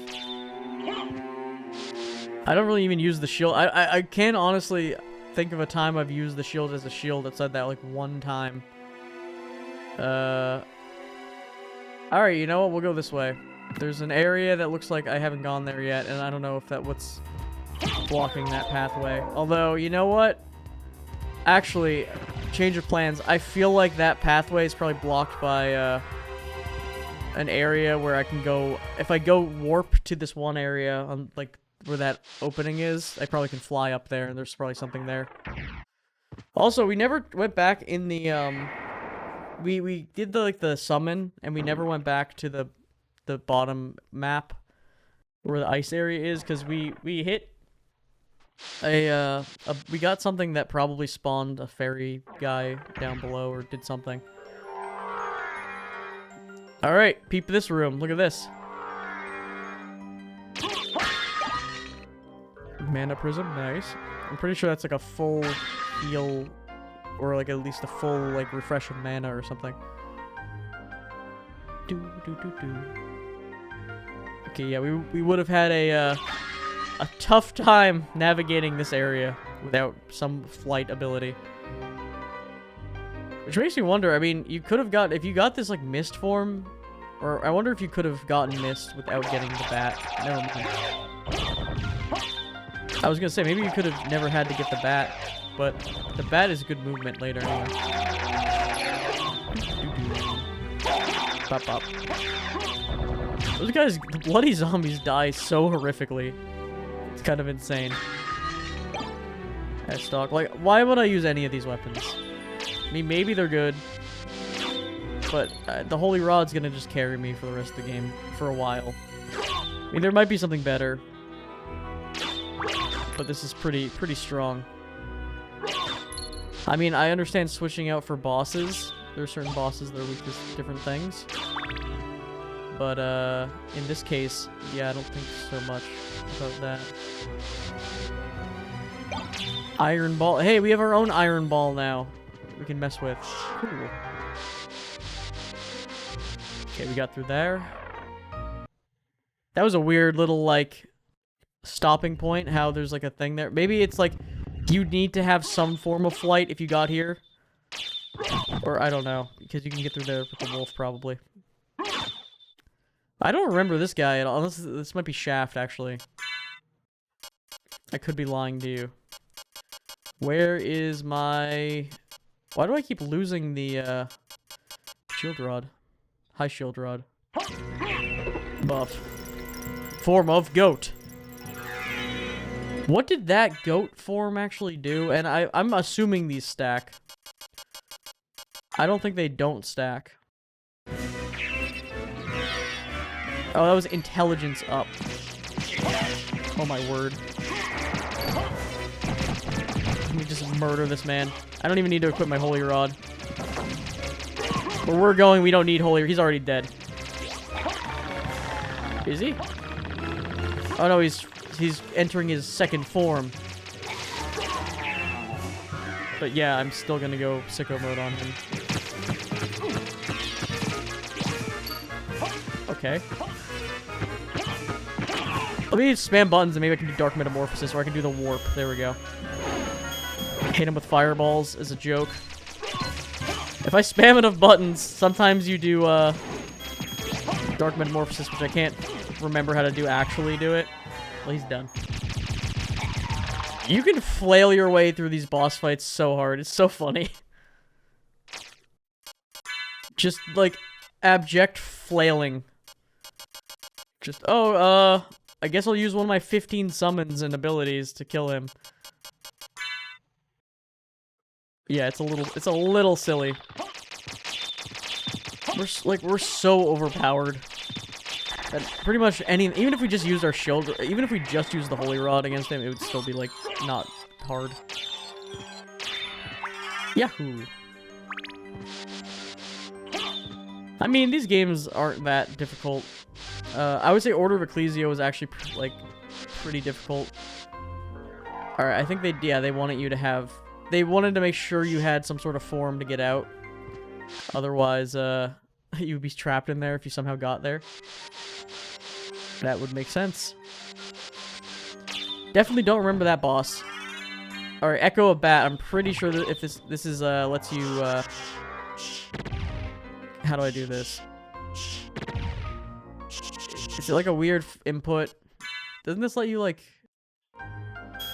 I don't really even use the shield. I can't honestly think of a time I've used the shield as a shield outside that like one time. Alright, you know what? We'll go this way. There's an area that looks like I haven't gone there yet, and I don't know if what's blocking that pathway. Although, you know what? Actually, change of plans. I feel like that pathway is probably blocked by an area where I can go. If I go warp to this one area, on like where that opening is, I probably can fly up there, and there's probably something there. Also, we never went back in the we did the summon, and we never went back to the bottom map where the ice area is, because we hit we got something that probably spawned a fairy guy down below, or did something. Alright, peep this room. Look at this. Mana prism, nice. I'm pretty sure that's like a full heal, or like at least a full like refresh of mana or something. Okay, yeah, we would have had a tough time navigating this area without some flight ability. Which makes me wonder, I mean, you could have got, if you got this like mist form, or I wonder if you could have gotten mist without getting the bat. Never mind. I was gonna say, maybe you could have never had to get the bat, but the bat is good movement later anyway. Pop, pop. Those guys, the bloody zombies die so horrifically. It's kind of insane. S-Stock. Like, why would I use any of these weapons? I mean, maybe they're good, but the Holy Rod's gonna just carry me for the rest of the game for a while. I mean, there might be something better, but this is pretty strong. I mean, I understand switching out for bosses. There are certain bosses that are weak to different things. But, in this case, yeah, I don't think so much about that. Iron ball. Hey, we have our own iron ball now. We can mess with. Cool. Okay, we got through there. That was a weird little, like, stopping point. How there's, like, a thing there. Maybe it's, like, you need to have some form of flight if you got here. Or, I don't know. Because you can get through there with the wolf, probably. I don't remember this guy at all. This might be Shaft, actually. I could be lying to you. Where is my... Why do I keep losing the, shield rod? High shield rod. Buff. Form of goat. What did that goat form actually do? And I'm assuming these stack. I don't think they don't stack. Oh, that was intelligence up. Oh my word. Let me just murder this man. I don't even need to equip my holy rod. Where we're going, we don't need holy. He's already dead. Is he? Oh no, he's entering his second form. But yeah, I'm still gonna go sicko mode on him. Okay. Let me spam buttons and maybe I can do Dark Metamorphosis or I can do the Warp. There we go. Hit him with fireballs as a joke. If I spam enough buttons, sometimes you do Dark Metamorphosis, which I can't remember how to actually do it. Well, he's done. You can flail your way through these boss fights so hard. It's so funny. Just, like, abject flailing. Just, oh, I guess I'll use one of my 15 summons and abilities to kill him. Yeah, it's a little silly. We're so overpowered. That pretty much even if we just used our shield, even if we just used the holy rod against him, it would still be, like, not hard. Yahoo! I mean, these games aren't that difficult. I would say Order of Ecclesia was actually, pretty difficult. Alright, I think they wanted you to have... They wanted to make sure you had some sort of form to get out. Otherwise, you'd be trapped in there if you somehow got there. That would make sense. Definitely don't remember that boss. Alright, Echo of Bat. I'm pretty sure that if this is, lets you, how do I do this? Is it like a weird input? Doesn't this let you, like...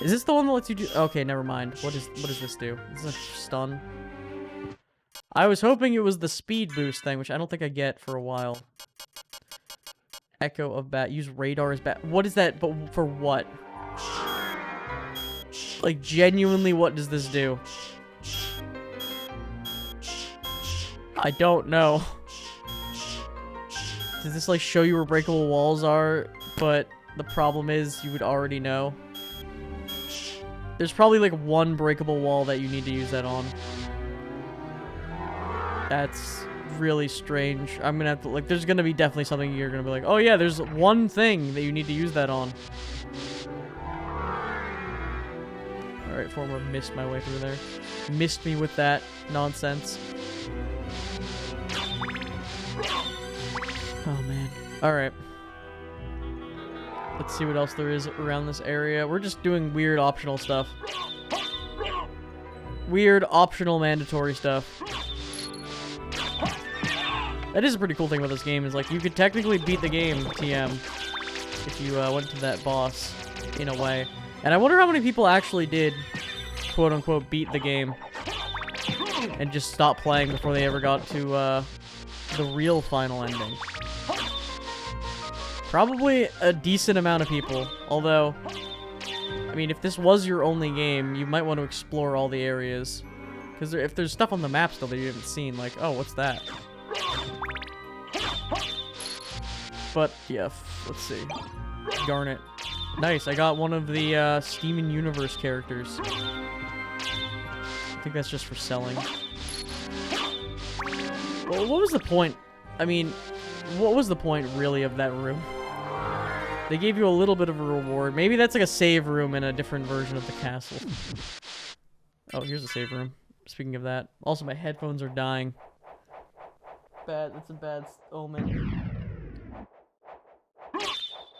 Is this the one that lets you do... Okay, never mind. What does this do? Is this a stun? I was hoping it was the speed boost thing, which I don't think I get for a while. Echo of Bat. Use radar as bat. What is that? But for what? Like, genuinely, what does this do? I don't know. Does this, like, show you where breakable walls are? But the problem is, you would already know. There's probably, like, one breakable wall that you need to use that on. That's really strange. I'm gonna have to, like, there's gonna be definitely something you're gonna be like, oh yeah, there's one thing that you need to use that on. Alright, former missed my way through there. Missed me with that nonsense. Oh man. Alright. Let's see what else there is around this area. We're just doing weird optional stuff. Weird optional mandatory stuff. That is a pretty cool thing about this game, is like you could technically beat the game, TM, if you went to that boss, in a way. And I wonder how many people actually did, quote-unquote, beat the game and just stopped playing before they ever got to the real final ending. Probably a decent amount of people, although, I mean, if this was your only game, you might want to explore all the areas. Because if there's stuff on the map still that you haven't seen, like, oh, what's that? But, yeah, let's see. Garnet. Nice, I got one of the Steaming Universe characters. I think that's just for selling. Well, what was the point? I mean, what was the point, really, of that room? They gave you a little bit of a reward. Maybe that's like a save room in a different version of the castle. Oh, here's a save room. Speaking of that. Also, my headphones are dying. Bad. That's a bad omen.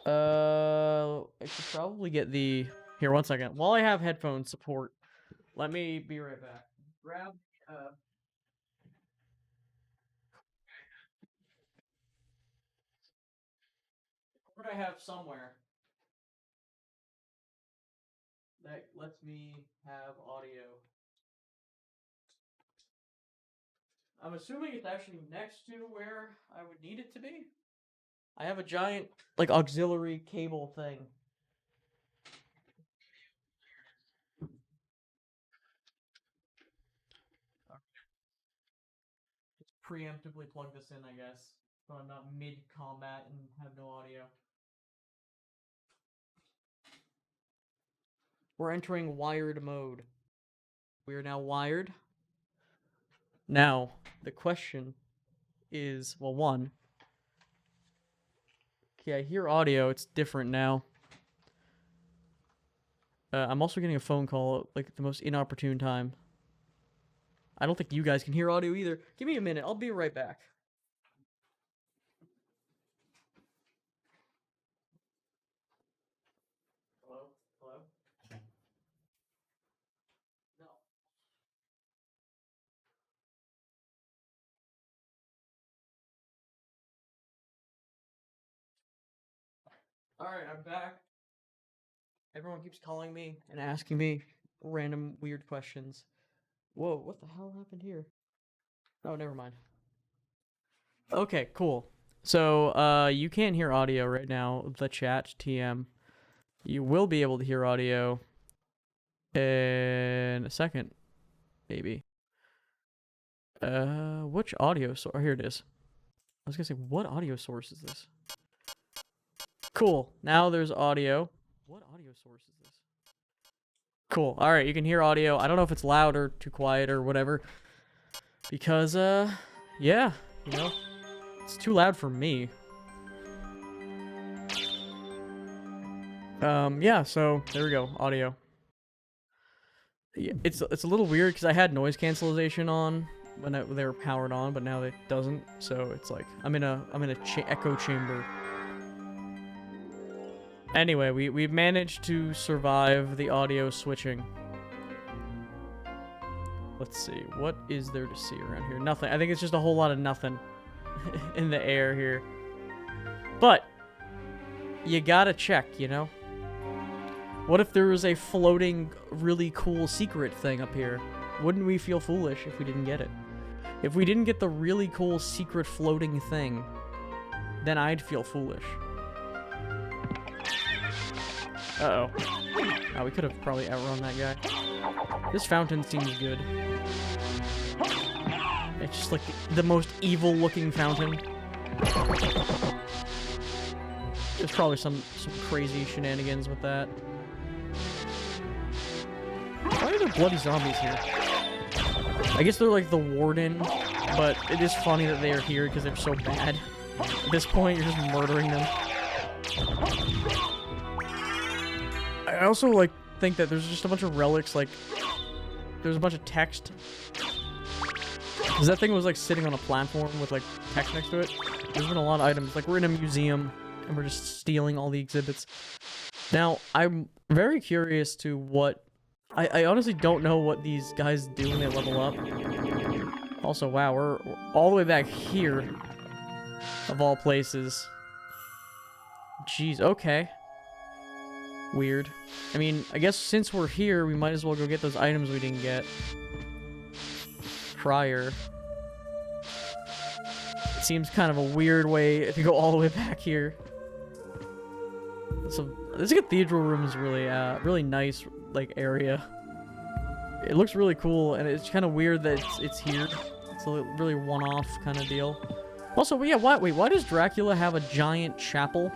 I should probably get the... Here, one second. While I have headphone support, let me be right back. Grab, what I have somewhere that lets me have audio. I'm assuming it's actually next to where I would need it to be. I have a giant, like, auxiliary cable thing. Just preemptively plug this in, I guess, so I'm not mid-combat and have no audio. We're entering wired mode. We are now wired. Now, the question is, well, one. Okay, I hear audio. It's different now. I'm also getting a phone call at, like, the most inopportune time. I don't think you guys can hear audio either. Give me a minute. I'll be right back. Hello? Hello? No. Alright, I'm back. Everyone keeps calling me and asking me random weird questions. Whoa, what the hell happened here? Oh, never mind. Okay, cool. So, you can't hear audio right now, the chat, TM. You will be able to hear audio in a second, maybe. Which audio source? Here it is. I was gonna say, what audio source is this? Cool. Now there's audio. What audio source is this? Cool. All right, you can hear audio. I don't know if it's loud or too quiet or whatever. Because, yeah, you know, it's too loud for me. Yeah, so there we go, audio. Yeah, it's a little weird because I had noise cancellation on when they were powered on, but now it doesn't. So it's like I'm in a echo chamber. Anyway, we've managed to survive the audio switching. Let's see, what is there to see around here? Nothing. I think it's just a whole lot of nothing in the air here. But you gotta check, you know? What if there was a floating, really cool secret thing up here? Wouldn't we feel foolish if we didn't get it? If we didn't get the really cool secret floating thing, then I'd feel foolish. Uh-oh. Oh, we could have probably outrun that guy. This fountain seems good. It's just like the most evil-looking fountain. There's probably some crazy shenanigans with that. Why are there bloody zombies here? I guess they're like the warden, but it is funny that they are here because they're so bad. At this point, you're just murdering them. I also, like, think that there's just a bunch of relics, like, there's a bunch of text. Because that thing was, like, sitting on a platform with, like, text next to it. There's been a lot of items. Like, we're in a museum, and we're just stealing all the exhibits. Now, I'm very curious to what... I honestly don't know what these guys do when they level up. Also, wow, we're all the way back here. Of all places. Jeez, okay. Weird. I mean, I guess since we're here, we might as well go get those items we didn't get prior. It seems kind of a weird way to go all the way back here. So this cathedral room is really, really nice, like, area. It looks really cool, and it's kind of weird that it's here. It's a really one-off kind of deal. Also, yeah, why does Dracula have a giant chapel?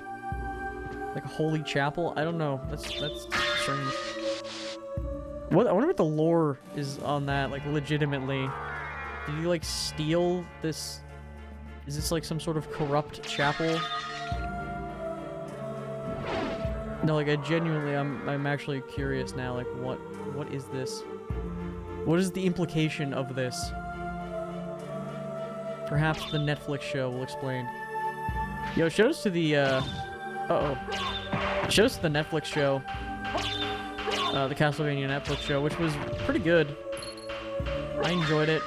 Like a holy chapel? I don't know. That's strange. What? I wonder what the lore is on that, like, legitimately. Did he, like, steal this? Is this, like, some sort of corrupt chapel? No, like, I genuinely, I'm actually curious now, like, what is this? What is the implication of this? Perhaps the Netflix show will explain. Yo, shout outs to the, shout outs to the Netflix show. The Castlevania Netflix show, which was pretty good. I enjoyed it.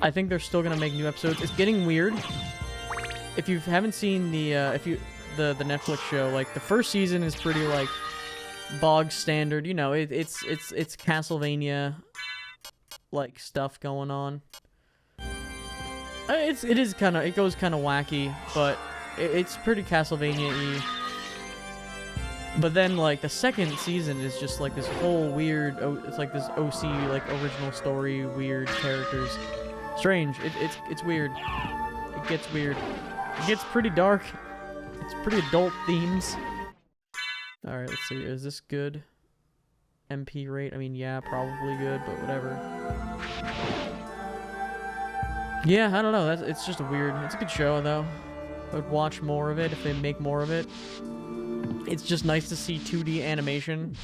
I think they're still gonna make new episodes. It's getting weird. If you haven't seen the the Netflix show, like, the first season is pretty, like, bog standard. You know, it's Castlevania, like, stuff going on. It is kind of, it goes kind of wacky, but it's pretty Castlevania-y. But then, like, the second season is just, like, this whole weird, it's like this OC, like, original story, weird characters. Strange. It's weird. It gets weird. It gets pretty dark. It's pretty adult themes. Alright, let's see. Is this good? MP rate? I mean, yeah, probably good, but whatever. Yeah, I don't know. It's just a weird... It's a good show, though. I would watch more of it if they make more of it. It's just nice to see 2D animation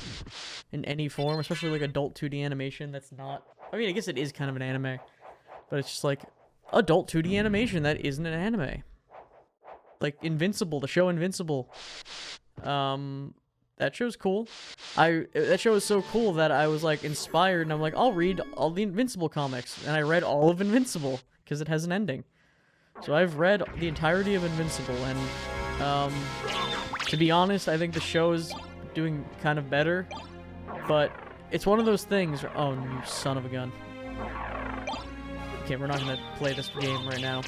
in any form, especially like adult 2D animation that's not... I mean, I guess it is kind of an anime, but it's just like adult 2D animation that isn't an anime. Like Invincible, the show Invincible. That show's cool. That show is so cool that I was like inspired, and I'm like, I'll read all the Invincible comics, and I read all of Invincible because it has an ending. So I've read the entirety of Invincible, and to be honest, I think the show is doing kind of better, but it's one of those things. Oh, you son of a gun. Okay, we're not gonna play this game right now.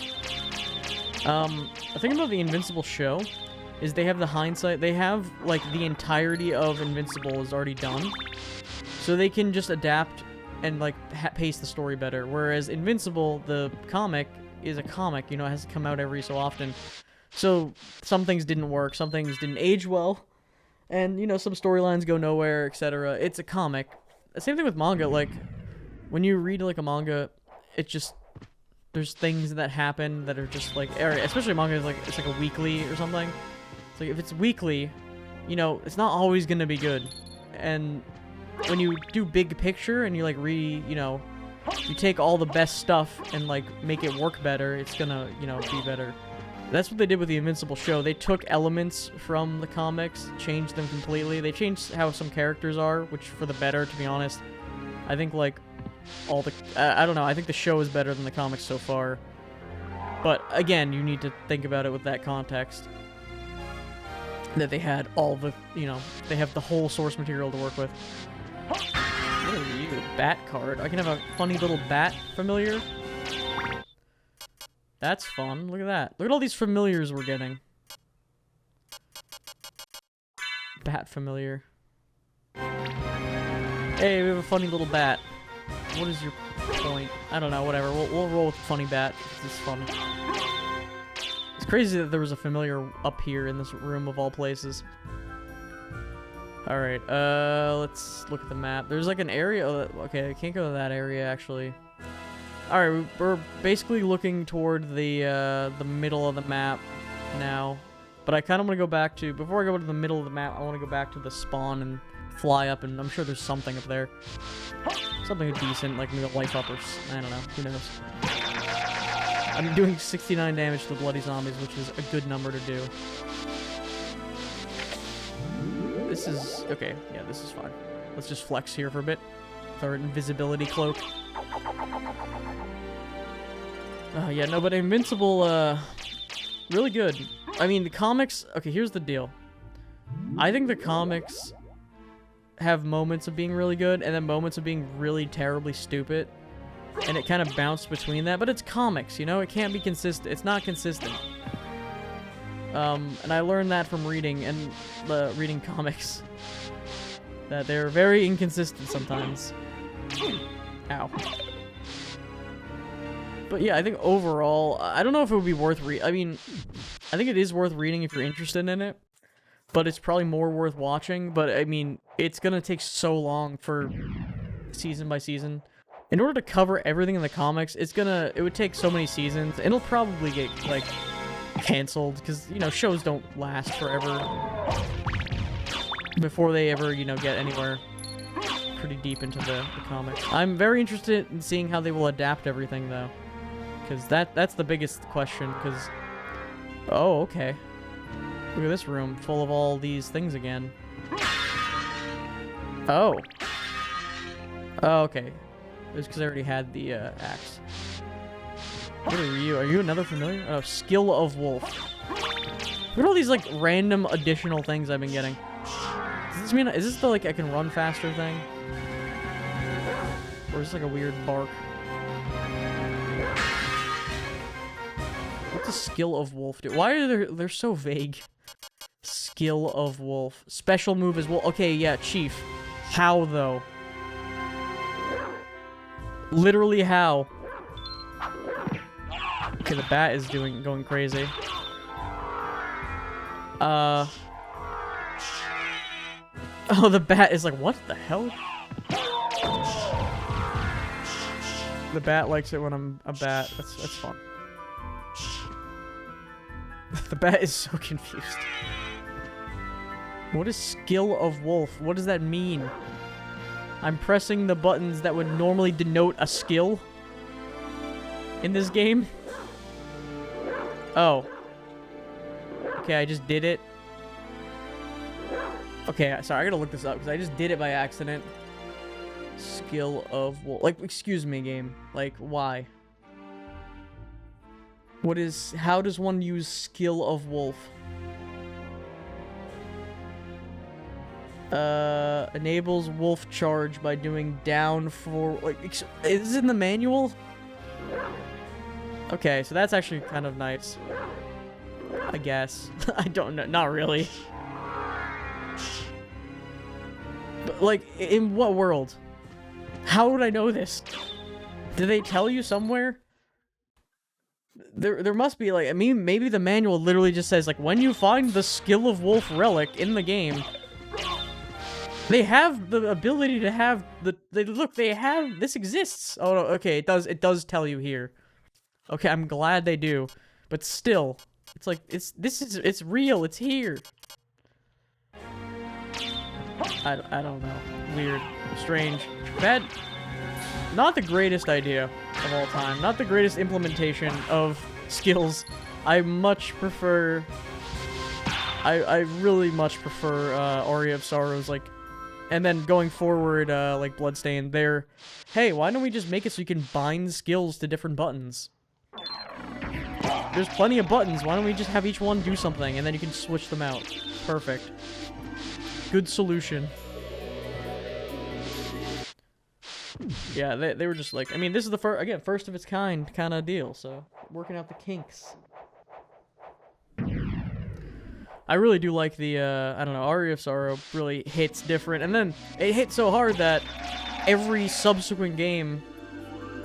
The thing about the Invincible show is they have the hindsight. They have, like, the entirety of Invincible is already done, so they can just adapt and, like, pace the story better. Whereas Invincible, the comic, is a comic, you know, it has to come out every so often. So some things didn't work, some things didn't age well, and, you know, some storylines go nowhere, etc. It's a comic. Same thing with manga. Like, when you read, like, a manga, it just... There's things that happen that are just, like... Especially manga, like, it's like a weekly or something. It's like, if it's weekly, you know, it's not always gonna be good. And when you do big picture and you, like, you know, you take all the best stuff and, like, make it work better, it's gonna, you know, be better. That's what they did with the Invincible show. They took elements from the comics, changed them completely. They changed how some characters are, which for the better, to be honest. I think, like, all the... I don't know, I think the show is better than the comics so far. But, again, you need to think about it with that context. That they had all the, you know, they have the whole source material to work with. What are you? Bat card. I can have a funny little bat familiar. That's fun. Look at that. Look at all these familiars we're getting. Bat familiar. Hey, we have a funny little bat. What is your point? I don't know, whatever. We'll roll with funny bat. This is fun. It's crazy that there was a familiar up here in this room of all places. Alright, let's look at the map. There's like an area... Okay, I can't go to that area, actually. Alright, we're basically looking toward the middle of the map now. But I kind of want to go back to... Before I go to the middle of the map, I want to go back to the spawn and fly up, and I'm sure there's something up there. Something decent, like maybe a life up or... I don't know, who knows. I'm doing 69 damage to the bloody zombies, which is a good number to do. This is... Okay, yeah, this is fine. Let's just flex here for a bit. With our invisibility cloak. Yeah, no, but Invincible, really good. I mean, the comics... Okay, here's the deal. I think the comics have moments of being really good, and then moments of being really terribly stupid. And it kind of bounced between that, but it's comics, you know? It can't be consistent. It's not consistent. And I learned that from reading, and reading comics. That they're very inconsistent sometimes. Ow. But yeah, I think overall, I don't know if it would be worth I mean, I think it is worth reading if you're interested in it. But it's probably more worth watching. But, I mean, it's gonna take so long for season by season. In order to cover everything in the comics, it would take so many seasons. It'll probably get, like, canceled, because, you know, shows don't last forever before they ever, you know, get anywhere pretty deep into the comics. I'm very interested in seeing how they will adapt everything, though, because that's the biggest question, because... Oh, okay. Look at this room, full of all these things again. Oh. Oh, okay. It was because I already had the axe. What are you? Are you another familiar? Oh, Skill of Wolf. Look at all these, like, random additional things I've been getting. Does this mean... Is this the, like, I can run faster thing? Or is this, like, a weird bark? the skill of wolf do? Why are they're so vague? Skill of wolf. Special move as well. Okay, yeah, chief. How though? Literally how? Okay, the bat is going crazy. Oh, the bat is like, what the hell? The bat likes it when I'm a bat. That's fun. The bat is so confused. What is skill of wolf? What does that mean? I'm pressing the buttons that would normally denote a skill in this game. Oh. Okay, I just did it. Okay, sorry, I gotta look this up because I just did it by accident. Skill of wolf. Like, excuse me, game. Like, why? How does one use skill of wolf? Enables wolf charge by doing down for, like, is this in the manual? Okay, so that's actually kind of nice. I guess. I don't know. Not really. But, like, in what world? How would I know this? Did they tell you somewhere? There must be, like, I mean, maybe the manual literally just says, like, when you find the skill of wolf relic in the game, they have the ability to have this exists. Oh, no, okay, it does tell you here. Okay, I'm glad they do, but still, it's like, it's real, it's here. I don't know. Weird. Strange. Bad. Not the greatest idea of all time. Not the greatest implementation of skills. I much prefer... I really much prefer Aria of Sorrows, like... And then going forward, like Bloodstained, there... Hey, why don't we just make it so you can bind skills to different buttons? There's plenty of buttons. Why don't we just have each one do something, and then you can switch them out? Perfect. Good solution. Yeah, they were just like, I mean, this is the first of its kind of deal, so working out the kinks. I really do like the, I don't know, Aria of Sorrow really hits different, and then it hit so hard that every subsequent game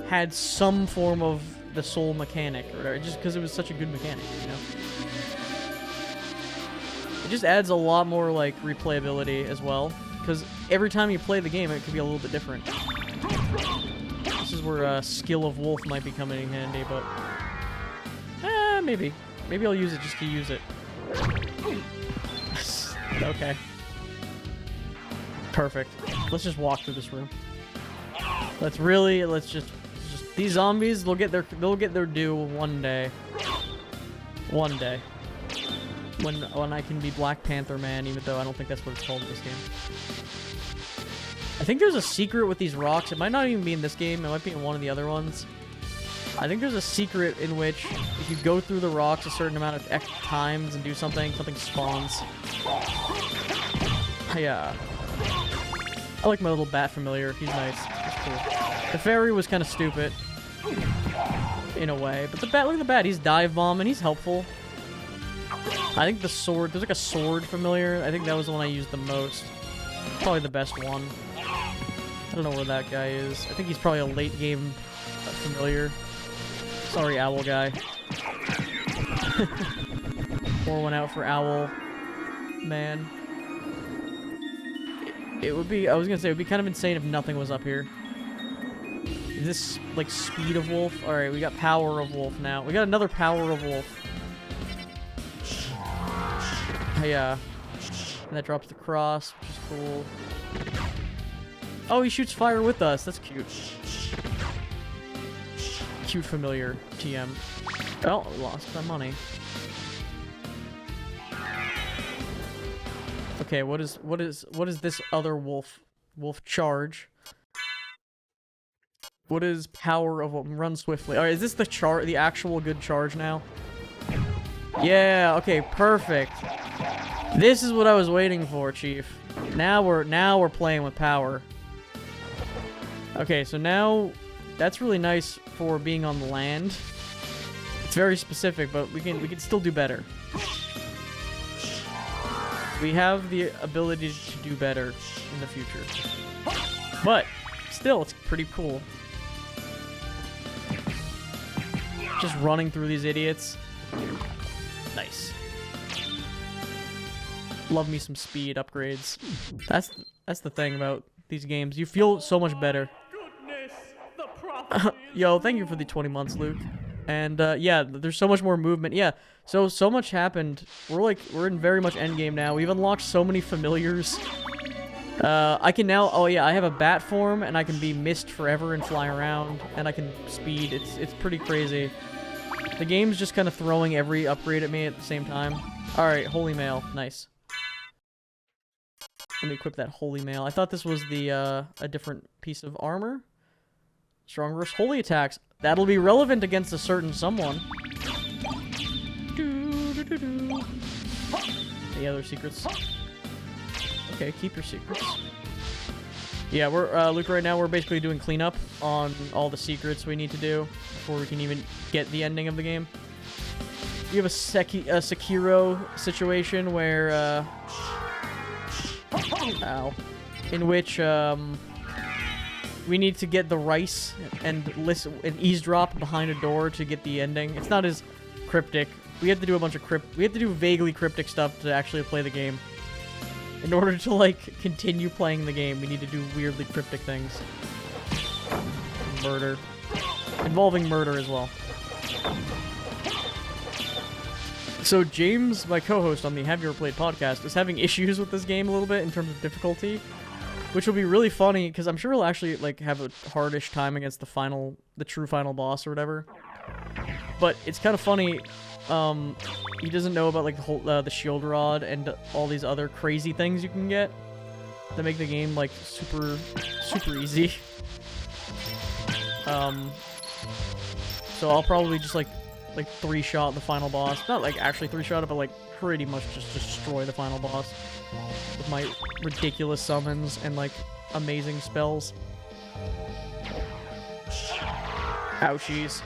had some form of the soul mechanic, or whatever, just because it was such a good mechanic, you know? It just adds a lot more, like, replayability as well, because every time you play the game, it could be a little bit different. This is where skill of wolf might be coming in handy, but... maybe. Maybe I'll use it just to use it. Okay. Perfect. Let's just walk through this room. Let's just these zombies, they'll get their due one day. One day. When I can be Black Panther Man, even though I don't think that's what it's called in this game. I think there's a secret with these rocks. It might not even be in this game. It might be in one of the other ones. I think there's a secret in which if you go through the rocks a certain amount of times and do something spawns. Yeah. I like my little bat familiar. He's nice. He's cool. The fairy was kind of stupid. In a way. But the bat, look at the bat. He's dive bomb and he's helpful. I think the sword, there's like a sword familiar. I think that was the one I used the most. Probably the best one. I don't know where that guy is. I think he's probably a late game familiar. Sorry, owl guy. Pour one out for owl man. It would be, I was gonna say, it would be kind of insane if nothing was up here. Is this, like, speed of wolf? Alright, we got power of wolf now. We got another power of wolf. Yeah. And that drops the cross, which is cool. Oh, he shoots fire with us. That's cute. Cute familiar TM. Oh, lost my money. Okay, what is this other wolf charge? What is power of run swiftly? Alright, is this the actual good charge now? Yeah, okay, perfect. This is what I was waiting for, Chief. Now we're playing with power. Okay, so now that's really nice for being on the land. It's very specific, but we can still do better. We have the ability to do better in the future. But still, it's pretty cool. Just running through these idiots. Nice. Love me some speed upgrades. That's the thing about these games. You feel so much better. Yo, thank you for the 20 months, Luke. And yeah, there's so much more movement. Yeah, so much happened. We're in very much endgame now. We've unlocked so many familiars. I can now, oh yeah, I have a bat form, and I can be mist forever and fly around, and I can speed. It's pretty crazy. The game's just kind of throwing every upgrade at me at the same time. Alright, Holy Mail. Nice. Let me equip that Holy Mail. I thought this was the, a different piece of armor. Strong versus Holy attacks. That'll be relevant against a certain someone. Any other secrets? Okay, keep your secrets. Yeah, we're, Luke, right now we're basically doing cleanup on all the secrets we need to do before we can even get the ending of the game. We have a Sekiro situation where, ow. In which, we need to get the rice and listen and eavesdrop behind a door to get the ending. It's not as cryptic. We have to do a bunch of we have to do vaguely cryptic stuff to actually play the game. In order to, like, continue playing the game, we need to do weirdly cryptic things. Murder. Involving murder as well. So James, my co-host on the Have You Ever Played podcast, is having issues with this game a little bit in terms of difficulty. Which will be really funny, because I'm sure he'll actually, like, have a hardish time against the true final boss or whatever. But it's kind of funny, he doesn't know about, like, the whole, the shield rod and all these other crazy things you can get that make the game, like, super easy. So I'll probably just, like 3-shot the final boss. Not, like, actually 3-shot it, but, like, pretty much just destroy the final boss. With my ridiculous summons and, like, amazing spells. Ouchies.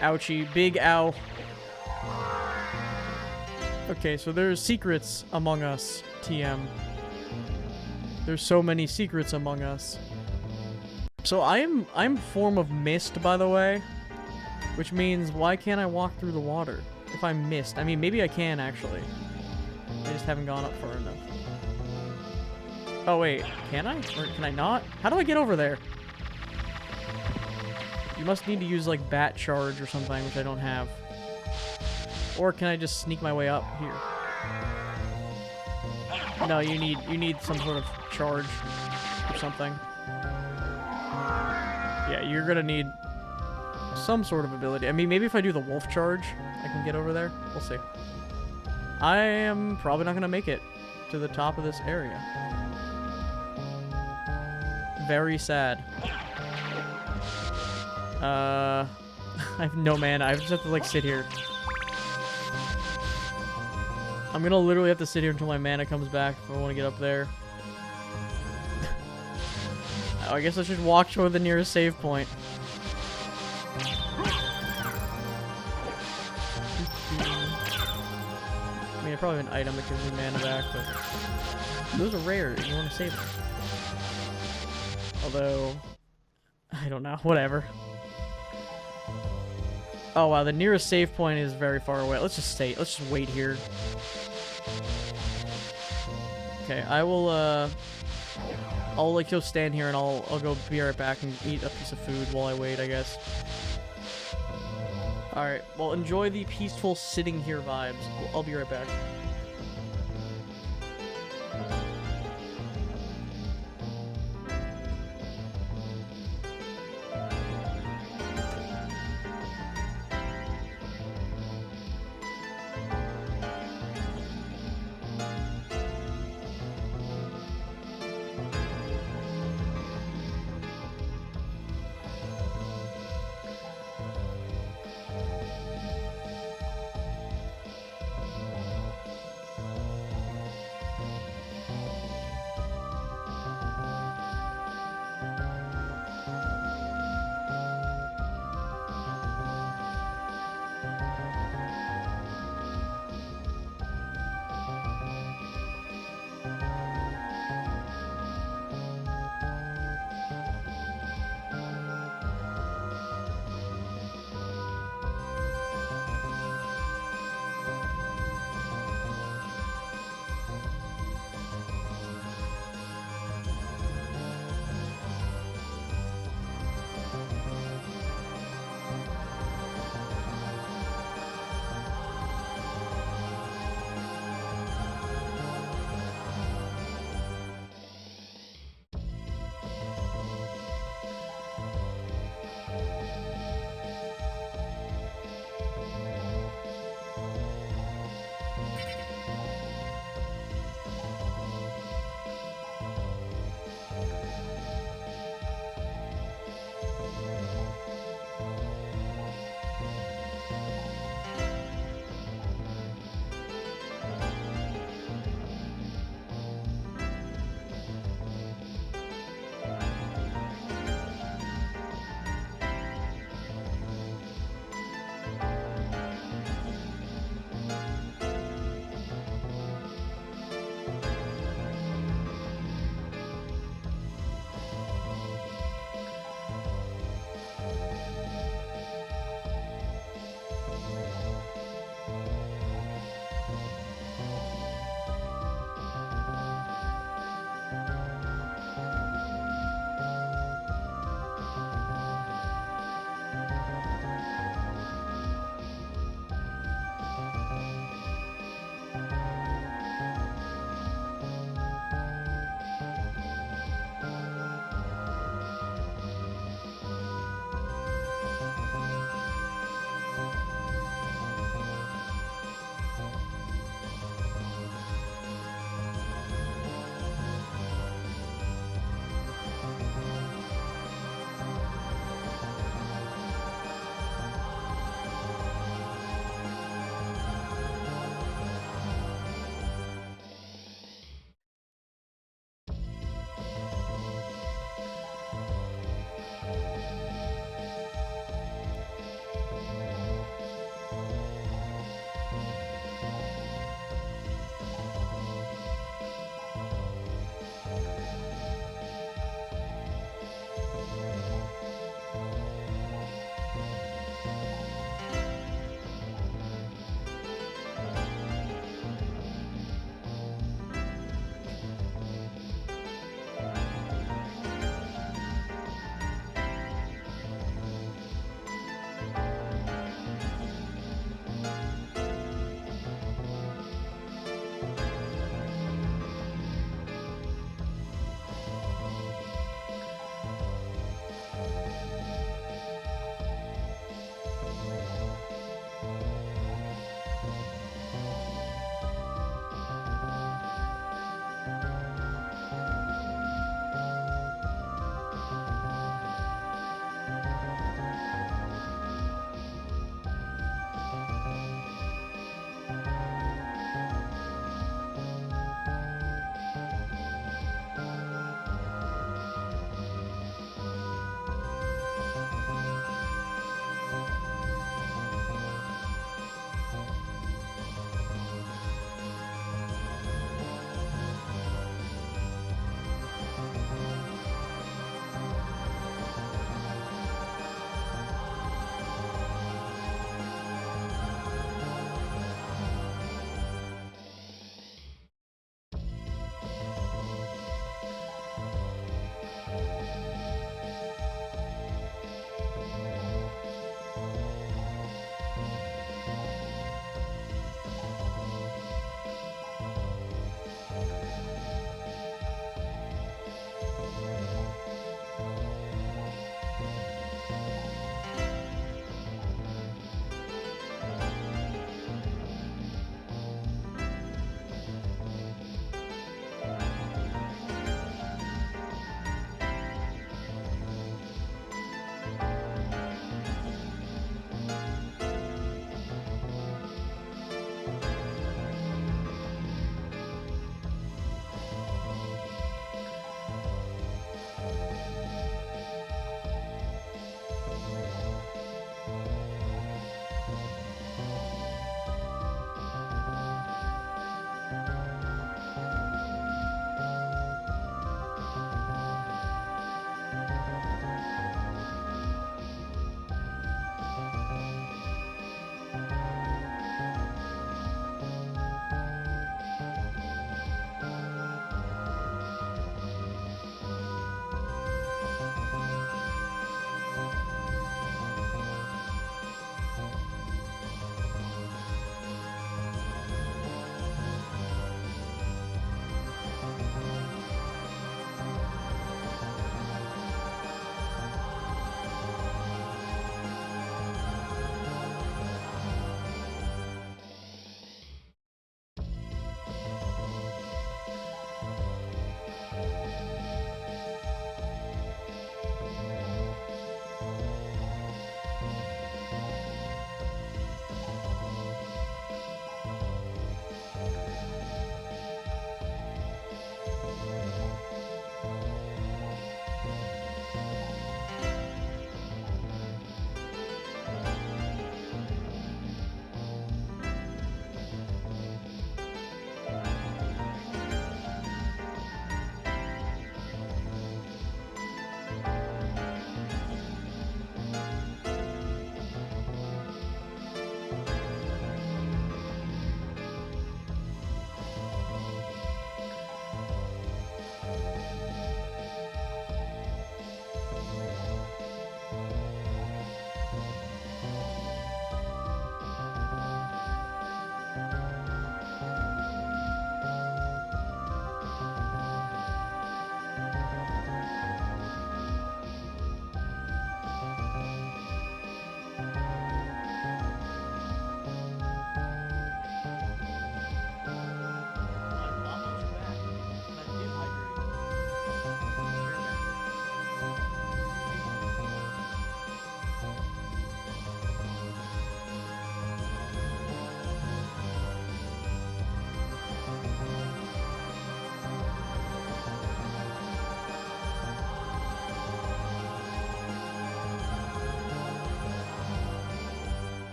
Ouchie. Big ow. Okay, so there's secrets among us, TM. There's so many secrets among us. So I'm form of mist, by the way. Which means, why can't I walk through the water? If I'm mist. I mean, maybe I can, actually. I just haven't gone up far enough. Oh, wait. Can I? Or can I not? How do I get over there? You must need to use, like, bat charge or something, which I don't have. Or can I just sneak my way up here? No, you need some sort of charge or something. Yeah, you're gonna need some sort of ability. I mean, maybe if I do the wolf charge, I can get over there. We'll see. I am probably not gonna make it to the top of this area. Very sad. I have no mana. I just have to, like, sit here. I'm gonna literally have to sit here until my mana comes back if I want to get up there. Oh, I guess I should walk toward the nearest save point. I mean, I probably have an item that gives me mana back, but those are rare. You want to save them. Although, I don't know. Whatever. Oh wow, the nearest save point is very far away. Let's just wait here. Okay, I will, I'll, like, go stand here and I'll go be right back and eat a piece of food while I wait, I guess. Alright, well, enjoy the peaceful sitting here vibes. I'll be right back.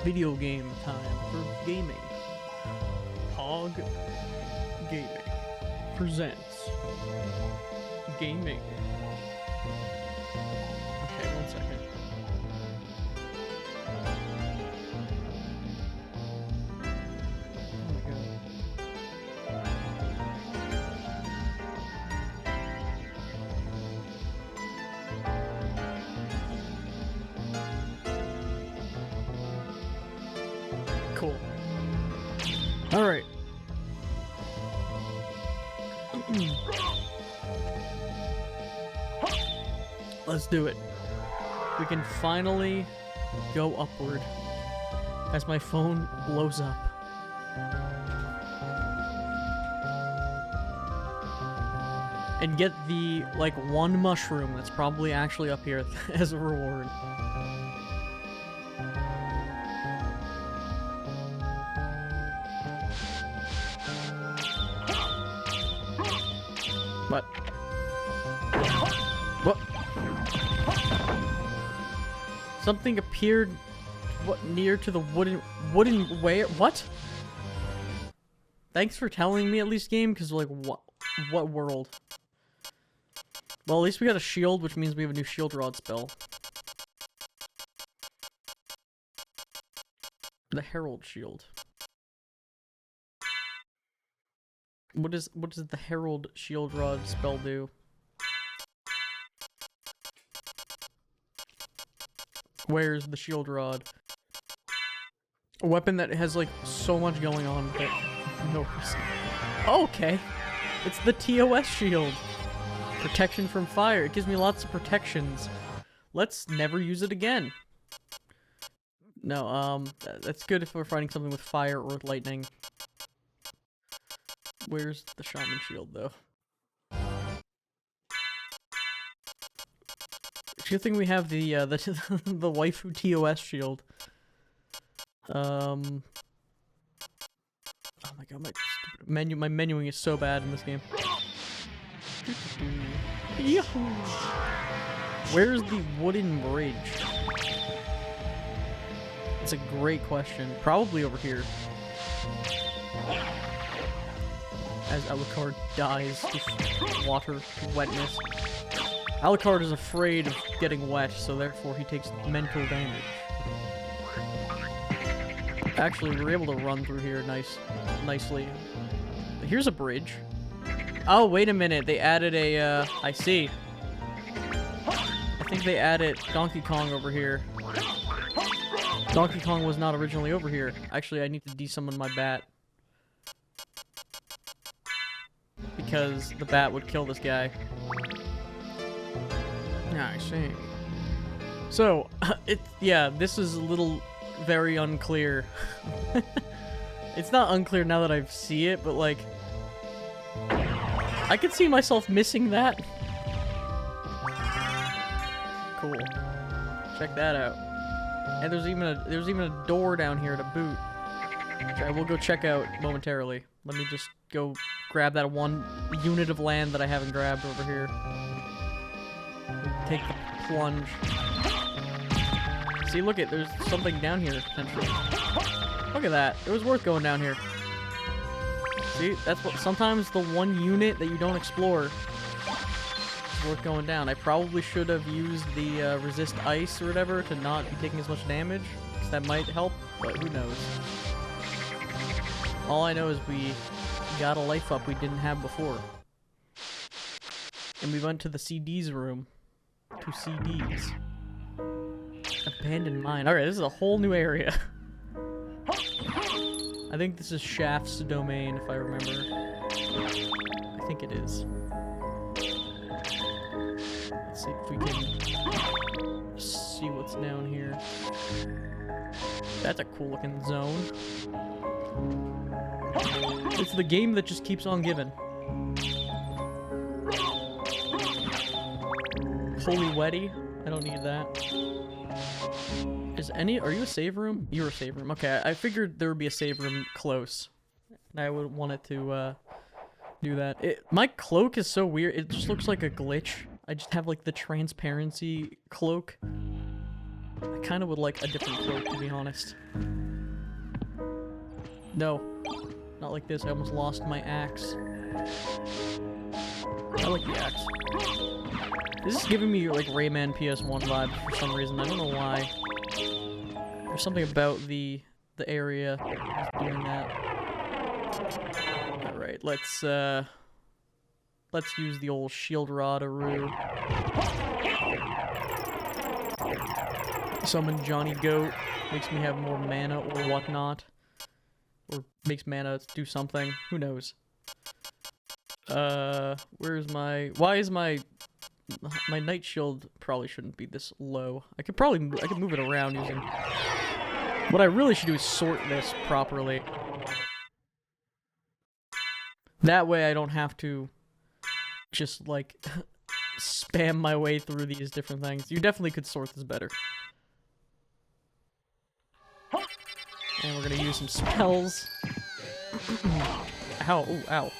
video game time for gaming. Pog Gaming presents gaming. Okay, 1 second. Oh my god. Cool. All right. Let's do it. We can finally go upward as my phone blows up. And get the, like, one mushroom that's probably actually up here as a reward. What? What? Something appeared, what, near to the wooden where? What? Thanks for telling me at least, game, because, like, what world? Well, at least we got a shield, which means we have a new shield rod spell. The Herald Shield. What does the Herald Shield Rod spell do? Where's the Shield Rod? A weapon that has, like, so much going on that no reason. Oh, okay. It's the TOS shield. Protection from fire. It gives me lots of protections. Let's never use it again. No, that's good if we're fighting something with fire or with lightning. Where's the shaman shield, though? Good thing we have the the waifu TOS shield. Oh my god, my stupid my menuing is so bad in this game. Yahoo! Where's the wooden bridge? It's a great question. Probably over here. As Alucard dies to water, to wetness. Alucard is afraid of getting wet, so therefore he takes mental damage. Actually, we're able to run through here nicely. Here's a bridge. Oh, wait a minute. They added a, I see. I think they added Donkey Kong over here. Donkey Kong was not originally over here. Actually, I need to desummon my bat. Because the bat would kill this guy. Yeah, I see. So, yeah, this is a little very unclear. It's not unclear now that I see it, but like, I could see myself missing that. Cool. Check that out. And there's even a door down here to boot, which I will go check out momentarily. Let me just go grab that one unit of land that I haven't grabbed over here. Take the plunge. See, look there's something down here potentially. Look at that. It was worth going down here. See, that's what sometimes the one unit that you don't explore is worth going down. I probably should have used the resist ice or whatever to not be taking as much damage, because that might help, but who knows. All I know is we got a life up we didn't have before. And we went to the CD's room. To CDs. Abandoned mine. Alright, this is a whole new area. I think this is Shaft's domain, if I remember. I think it is. Let's see if we can see what's down here. That's a cool looking zone. It's the game that just keeps on giving. Holy Weddy? I don't need that. Are you a save room? You're a save room. Okay, I figured there would be a save room close. And I would want it to, do that. My cloak is so weird. It just looks like a glitch. I just have, like, the transparency cloak. I kind of would like a different cloak, to be honest. No. Not like this. I almost lost my axe. I like the axe. This is giving me, like, Rayman PS1 vibes for some reason. I don't know why. There's something about the area that's doing that. Alright, let's use the old shield rod-a-roo. Summon Johnny Goat. Makes me have more mana or whatnot. Or makes mana do something. Who knows? Where's my... Why is my Night Shield probably shouldn't be this low. I could move it around using... What I really should do is sort this properly. That way I don't have to just, like, spam my way through these different things. You definitely could sort this better. And we're gonna use some spells. Ow, ooh, ow.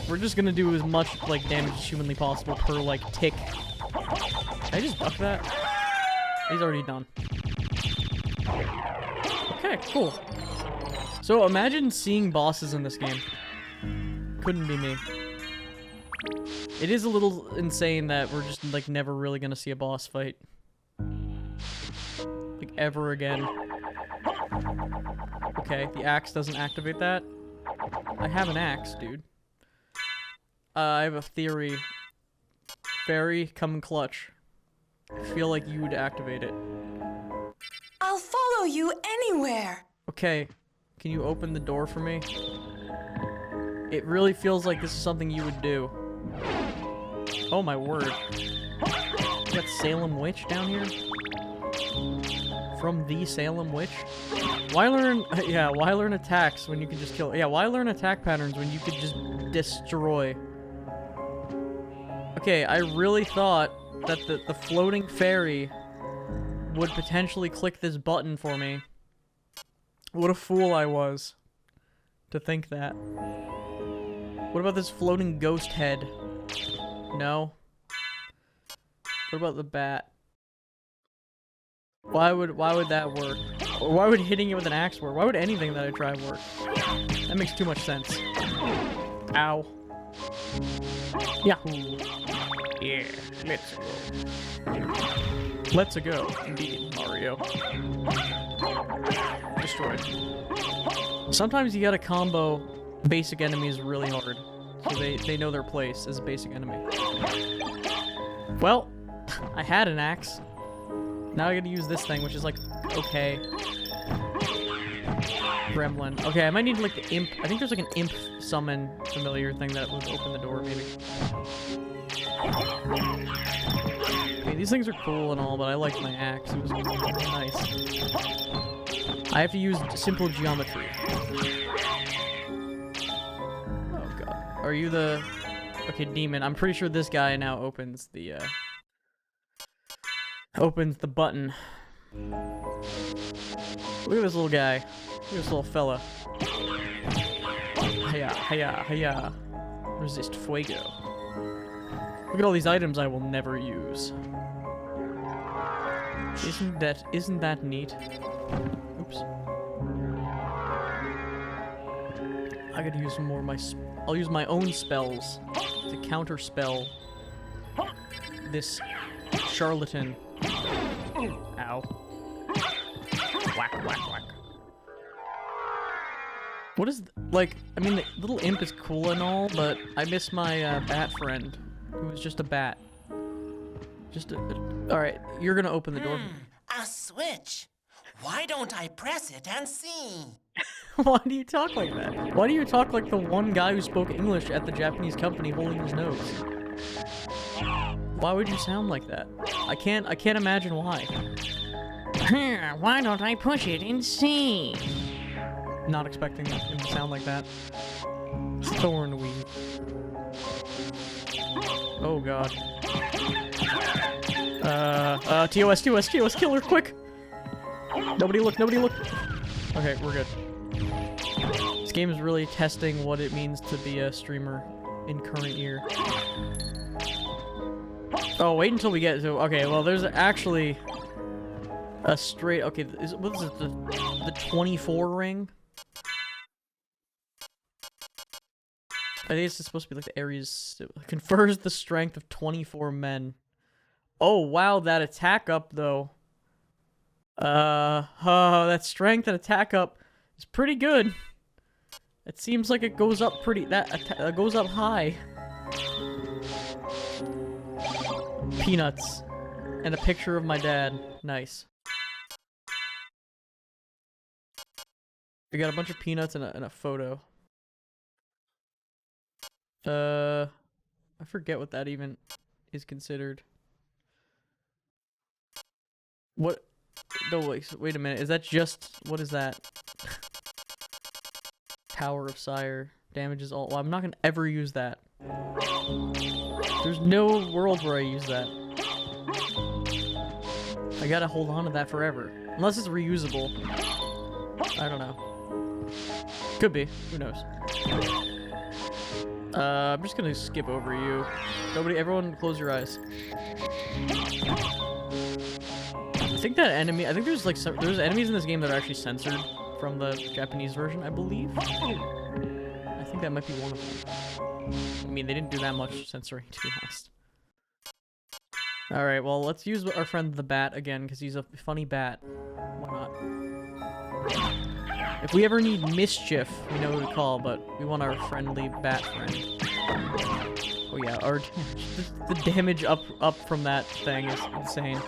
We're just gonna do as much, like, damage as humanly possible per, like, tick. Can I just duck that? He's already done. Okay, cool. So imagine seeing bosses in this game. Couldn't be me. It is a little insane that we're just, like, never really gonna see a boss fight. Like, ever again. Okay, the axe doesn't activate that. I have an axe, dude. I have a theory. Fairy, come clutch. I feel like you would activate it. I'll follow you anywhere. Okay, can you open the door for me? It really feels like this is something you would do. Oh my word. You got Salem Witch down here? From the Salem Witch? Why learn attacks when you can just kill? Yeah, why learn attack patterns when you could just destroy? Okay, I really thought that the floating fairy would potentially click this button for me. What a fool I was to think that. What about this floating ghost head? No. What about the bat? Why would that work? Or why would hitting it with an axe work? Why would anything that I try work? That makes too much sense. Ow. Yahoo. Yeah, let's go. Let's go, indeed, Mario. Destroyed. Sometimes you gotta combo basic enemies really hard, so they know their place as a basic enemy. Well, I had an axe. Now I gotta use this thing, which is like, okay. Gremlin. Okay, I might need like the imp. I think there's like an imp summon familiar thing that would open the door, maybe. Okay, these things are cool and all, but I like my axe. It was nice. I have to use simple geometry. Oh god. Are you the... Okay, demon. I'm pretty sure this guy now opens the button. Look at this little guy. Look at this little fella. Hiya, hiya, hiya. Resist fuego. Look at all these items I will never use. Isn't that neat? Oops. I gotta use some more of my I'll use my own spells to counterspell this charlatan. Ow. Whack, whack, whack. What is, like, I mean, the little imp is cool and all, but I miss my bat friend, who was just a bat. Alright, you're gonna open the door. A switch. Why don't I press it and see? Why do you talk like that? Why do you talk like the one guy who spoke English at the Japanese company holding his nose? Why would you sound like that? I can't imagine why. Why don't I push it and see? Not expecting him to sound like that. Thornweed. Oh god. TOS, killer, quick! Nobody look. Okay, we're good. This game is really testing what it means to be a streamer in current year. Oh, wait until we get to... Okay, well, there's actually... A straight. Okay, what is it? The 24 ring. I think it's supposed to be like the Ares. It confers the strength of 24 men. Oh wow, that attack up though. That strength and attack up is pretty good. It seems like it goes up pretty. That goes up high. Peanuts and a picture of my dad. Nice. We got a bunch of peanuts and a photo. I forget what that even is considered. What? No, wait a minute. Is that just... What is that? Power of Sire. Damages all... Well, I'm not gonna ever use that. There's no world where I use that. I gotta hold on to that forever. Unless it's reusable. I don't know. Could be. Who knows? I'm just gonna skip over you. Everyone close your eyes. I think that enemy, I think there's like there's enemies in this game that are actually censored from the Japanese version, I believe. I think that might be one of them. I mean, they didn't do that much censoring, to be honest. Alright, well, let's use our friend the bat again, because he's a funny bat. Why not? If we ever need mischief, we know who to call, but we want our friendly bat friend. Oh yeah, our the damage up from that thing is insane.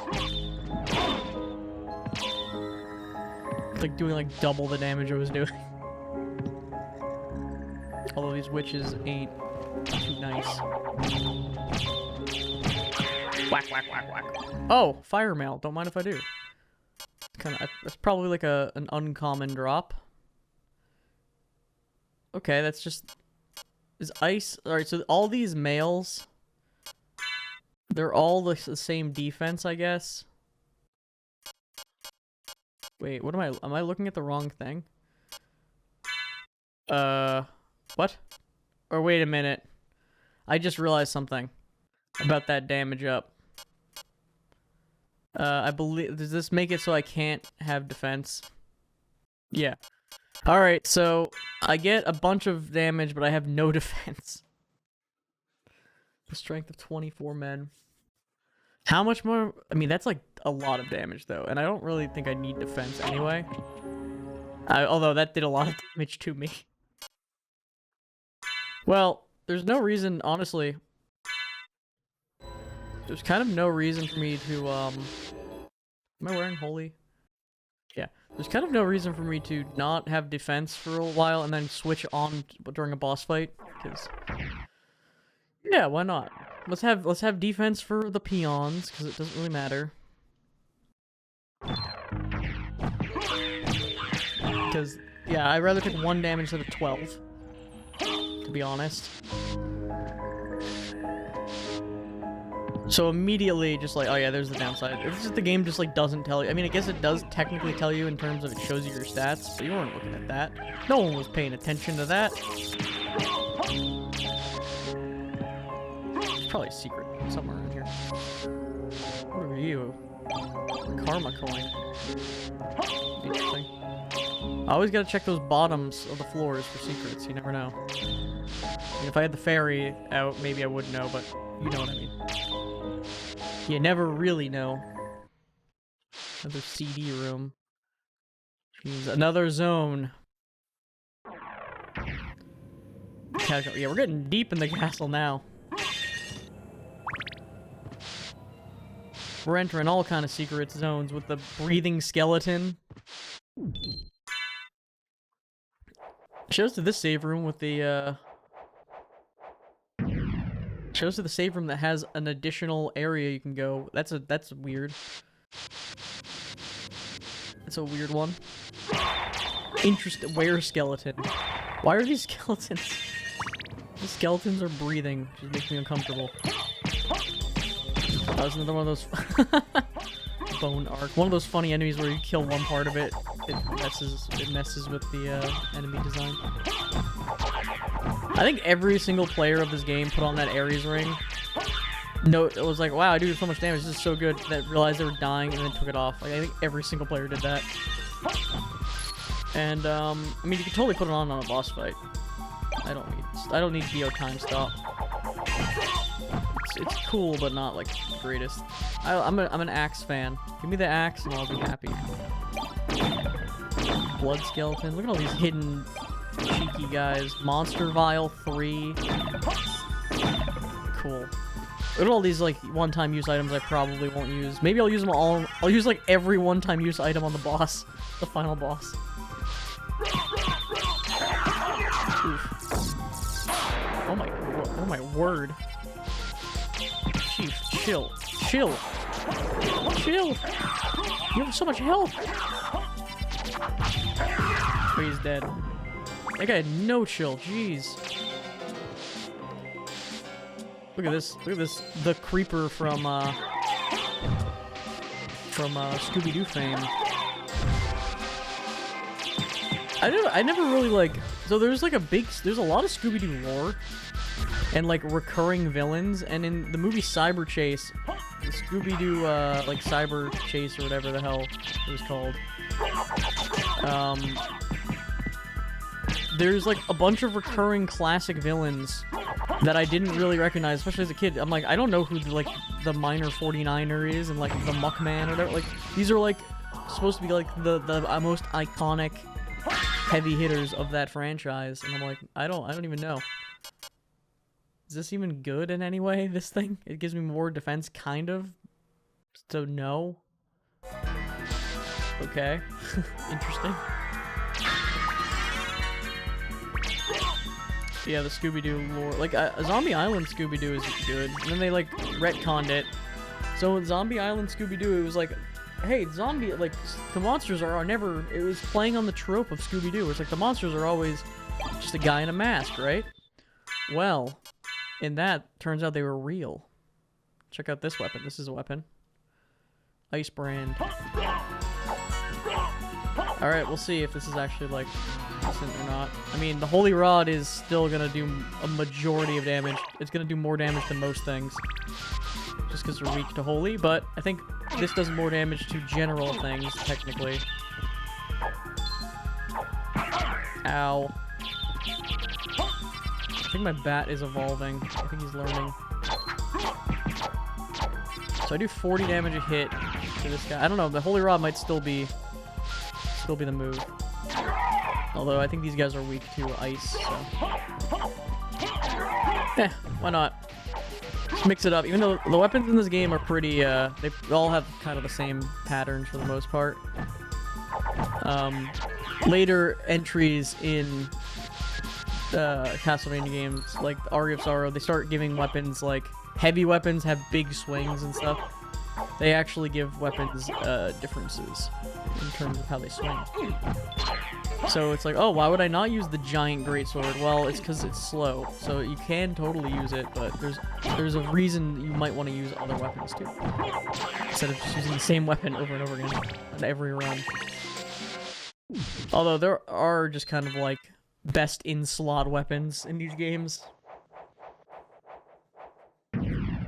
It's like doing like double the damage I was doing. Although these witches ain't too nice. Whack, whack, whack, whack. Oh, fire mail. Don't mind if I do. That's probably like an uncommon drop. Okay, that's just... Is ice... Alright, so all these males... They're all the same defense, I guess. Wait, what am I looking at the wrong thing? What? Or wait a minute. I just realized something about that damage up. I believe... Does this make it so I can't have defense? Yeah. Alright, so I get a bunch of damage, but I have no defense. The strength of 24 men. How much more? I mean, that's like a lot of damage, though, and I don't really think I need defense anyway. Although that did a lot of damage to me. Well, there's no reason, honestly. There's kind of no reason for me to, Am I wearing holy? Yeah. There's kind of no reason for me to not have defense for a while and then switch on during a boss fight, because... Yeah, why not? Let's have defense for the peons, because it doesn't really matter. Because, yeah, I'd rather take 1 damage instead of 12, to be honest. So immediately, just like, oh yeah, there's the downside. It's just the game just like doesn't tell you. I mean, I guess it does technically tell you in terms of it shows you your stats, but you weren't looking at that. No one was paying attention to that. There's probably a secret somewhere around here. What are you? Karma coin. Interesting. I always gotta check those bottoms of the floors for secrets. You never know. I mean, if I had the fairy out, maybe I would know, but you know what I mean. You never really know. Another CD room. Jeez, another zone. Yeah, we're getting deep in the castle now. We're entering all kind of secret zones with the breathing skeleton. Shows to this save room with the, shows to the save room that has an additional area you can go. That's weird. That's a weird one. Interesting. Where skeleton? Why are these skeletons? The skeletons are breathing, which makes me uncomfortable. That was another one of those bone arc. One of those funny enemies where you kill one part of it, it messes with the enemy design. I think every single player of this game put on that Ares ring note. It was like, wow, I do so much damage. This is so good. That realized they were dying and then took it off. Like I think every single player did that. And I mean, you can totally put it on a boss fight. I don't need DO time stop. It's cool, but not like the greatest. I'm an axe fan. Give me the axe and I'll be happy. Blood skeleton. Look at all these hidden cheeky guys. Monster vial 3. Cool. Look at all these like one-time use items I probably won't use. Maybe I'll use them all. I'll use like every one-time use item on the boss, the final boss. Oof. Oh my word. Chief, chill. Chill. Chill. You have so much health. Oh, he's dead. That guy had no chill. Jeez. Look at this. Look at this. The creeper from Scooby-Doo fame. I never really like. So there's like there's a lot of Scooby-Doo lore and like recurring villains, and in the movie Cyber Chase, the Scooby-Doo like Cyber Chase or whatever the hell it was called. There's like a bunch of recurring classic villains that I didn't really recognize, especially as a kid. I'm like, I don't know who the minor 49er is and like the Muckman or whatever. Like these are like supposed to be like the most iconic heavy hitters of that franchise, and I'm like, I don't even know. Is this even good in any way, this thing? It gives me more defense, kind of. So no. Okay. Interesting. Yeah, the Scooby-Doo lore. Like, Zombie Island Scooby-Doo is good. And then they, like, retconned it. So in Zombie Island Scooby-Doo, it was like, hey, zombie, like, the monsters are never... It was playing on the trope of Scooby-Doo. It's like, the monsters are always just a guy in a mask, right? Well, in that, turns out they were real. Check out this weapon. This is a weapon. Ice Brand. Alright, we'll see if this is actually, like, decent or not. I mean, the Holy Rod is still gonna do a majority of damage. It's gonna do more damage than most things. Just because they're weak to Holy, but I think this does more damage to general things, technically. Ow. I think my bat is evolving. I think he's learning. So I do 40 damage a hit to this guy. I don't know, the Holy Rod might still be the move. Although I think these guys are weak to ice, so... why not? Just mix it up. Even though the weapons in this game are pretty, they all have kind of the same patterns for the most part. Later entries in Castlevania games, like Aria of Sorrow, they start giving weapons, like, heavy weapons have big swings and stuff. They actually give weapons differences in terms of how they swing. So it's like, oh, why would I not use the giant greatsword? Well, it's because it's slow. So you can totally use it, but there's a reason you might want to use other weapons too. Instead of just using the same weapon over and over again on every run. Although there are just kind of like best in-slot weapons in these games.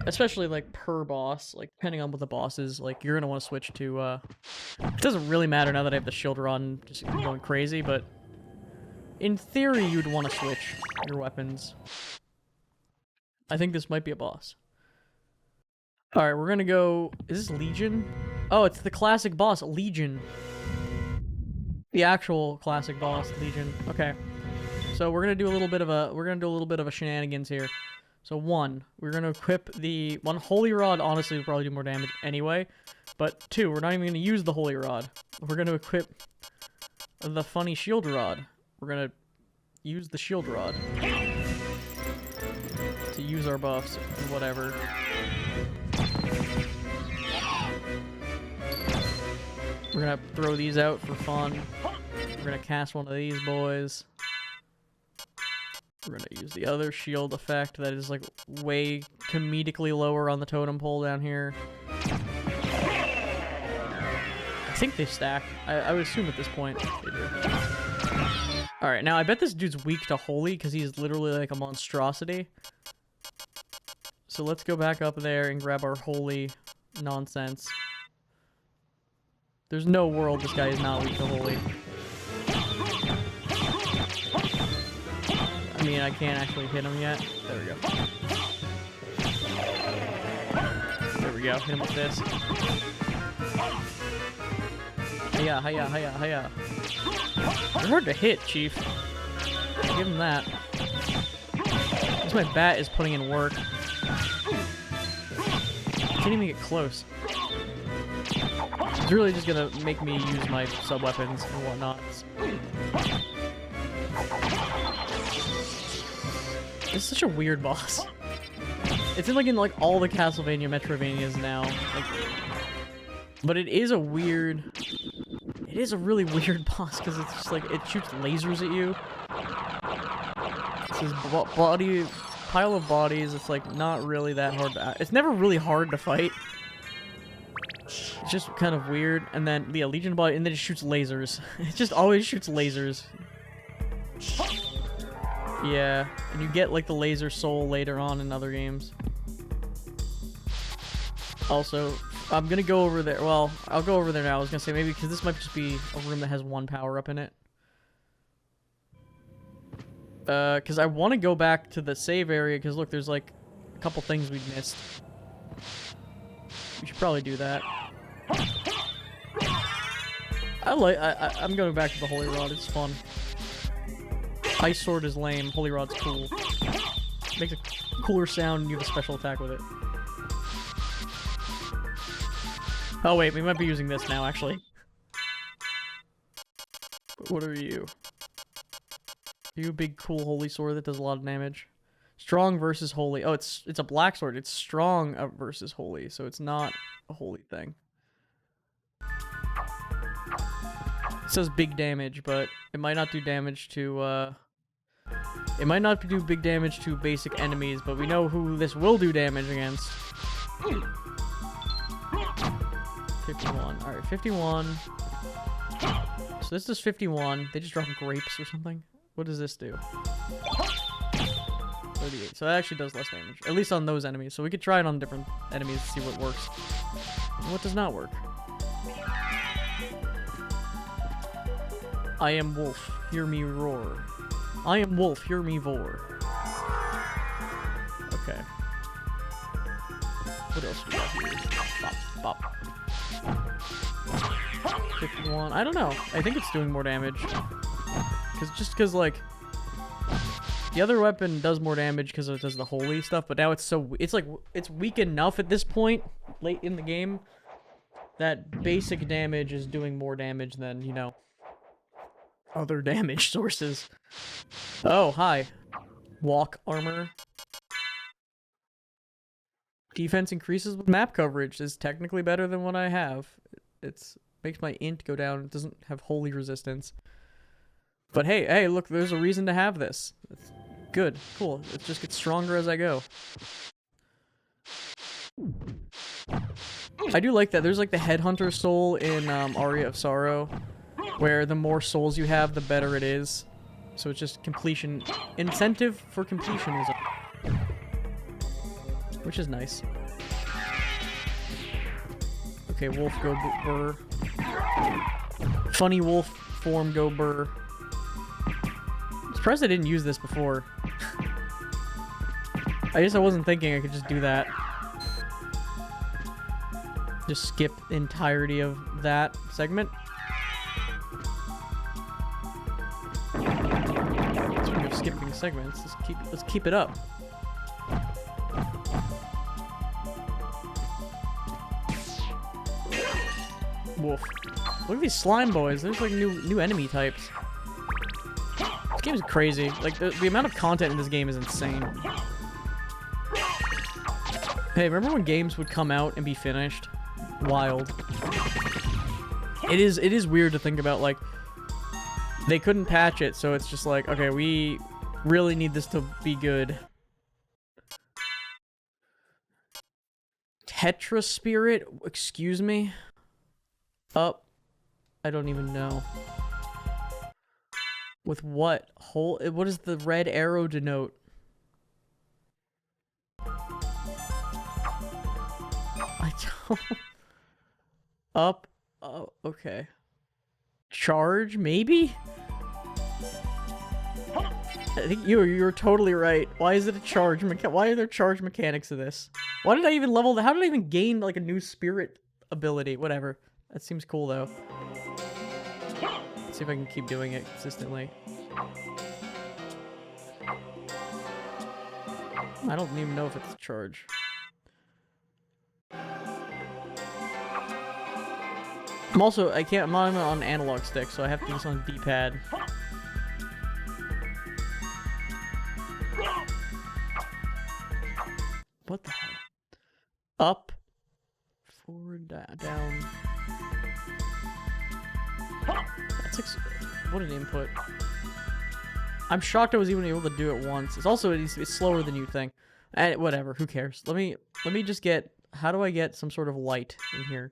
Especially, like, per boss. Like, depending on what the boss is, like, you're gonna want to switch to, It doesn't really matter now that I have the shield rod and just going crazy, but... In theory, you'd want to switch your weapons. I think this might be a boss. Alright, we're gonna go... Is this Legion? Oh, it's the classic boss, Legion. The actual classic boss, Legion. Okay. So we're gonna do a little bit of a shenanigans here. So one, we're going to equip the one Holy Rod. Honestly, will probably do more damage anyway. But two, we're not even going to use the Holy Rod. We're going to equip the funny Shield Rod. We're going to use the Shield Rod to use our buffs and whatever. We're going to throw these out for fun. We're going to cast one of these boys. We're gonna use the other shield effect that is like way comedically lower on the totem pole down here. I think they stack. I would assume at this point they do. Alright, now I bet this dude's weak to Holy because he's literally like a monstrosity. so let's go back up there and grab our holy nonsense. There's no world this guy is not weak to holy. I mean, I can't actually hit him yet. There we go. There we go. Hit him with this. Hiya, hiya, hiya, hiya. They're hard to hit, Chief. I'll give him that. At least my bat is putting in work. Can't even get close. It's really just gonna make me use my sub-weapons and whatnot. It's such a weird boss. It's in like all the Castlevania Metrovanias now. Like, but it is a weird... It is a really weird boss because it's just like it shoots lasers at you. It's this body pile of bodies. It's like not really that hard to. It's never really hard to fight. It's just kind of weird. And then the Legion body, and then it shoots lasers. It just always shoots lasers. Yeah, and you get like the laser soul later on in other games. Also, I'm gonna go over there. Well, I'll go over there now. I was gonna say maybe because this might just be a room that has one power-up in it. Because I want to go back to the save area. Because look, there's like a couple things we missed. We should probably do that. I'm going back to the Holy Rod. It's fun. Ice Sword is lame. Holy Rod's cool. Makes a cooler sound and you have a special attack with it. Oh wait, we might be using this now, actually. What are you? Are you a big, cool holy sword that does a lot of damage? Strong versus holy. Oh, it's a black sword. It's strong versus holy, so it's not a holy thing. It says big damage, but it might not do damage to, it might not do big damage to basic enemies, but we know who this will do damage against. 51. Alright, 51. So this does 51. They just drop grapes or something. What does this do? 38. So that actually does less damage. At least on those enemies. So we could try it on different enemies to see what works. And what does not work. I am wolf, hear me roar. I am wolf, hear me vor. Okay. What else do we got here? Bop, bop. 51. I don't know. I think it's doing more damage. Because, like, the other weapon does more damage because it does the holy stuff, but now it's weak enough at this point, late in the game, that basic damage is doing more damage than, you know, other damage sources. Oh, hi. Walk armor. Defense increases with map coverage is technically better than what I have. It's makes my int go down. It doesn't have holy resistance. But hey, look, there's a reason to have this. It's good, cool. It just gets stronger as I go. I do like that. There's like the Headhunter soul in Aria of Sorrow, where the more souls you have, the better it is. So it's just completion, incentive for completionism, which is nice. Okay, wolf go burr. Funny wolf form go burr. I'm surprised I didn't use this before. I guess I wasn't thinking I could just do that. Just skip the entirety of that segment. Speaking of skipping segments, let's keep it up. Wolf. Look at these slime boys. There's like new enemy types. This game is crazy. Like the amount of content in this game is insane. Hey, remember when games would come out and be finished? Wild. It is weird to think about, like, they couldn't patch it, so it's just like, okay, we really need this to be good. Tetra Spirit? Excuse me? I don't even know. With what? What does the red arrow denote? I don't. Up. Oh, okay. Charge, maybe? I think you're totally right. Why is it a charge why are there charge mechanics of this? Why did I even level how did I even gain like a new spirit ability? Whatever. That seems cool though. Let's see if I can keep doing it consistently. I don't even know if it's a charge. I'm not on analog stick, so I have to do this on D-pad. What the hell? Up, forward, down. That's what an input. I'm shocked I was even able to do it once. It's slower than you think. Whatever, who cares? Let me just get. How do I get some sort of light in here?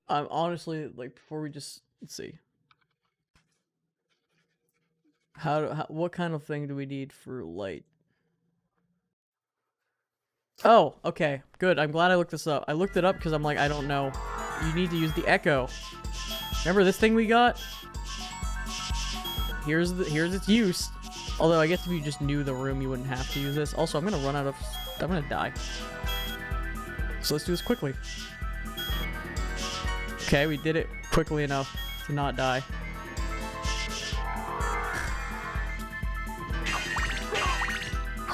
Honestly, like before we just let's see. What kind of thing do we need for light? Oh, okay, good. I'm glad I looked this up. I looked it up because I'm like, I don't know. You need to use the echo. Remember this thing we got? Here's its use. Although I guess if you just knew the room, you wouldn't have to use this. Also, I'm gonna die. So let's do this quickly. Okay, we did it quickly enough to not die.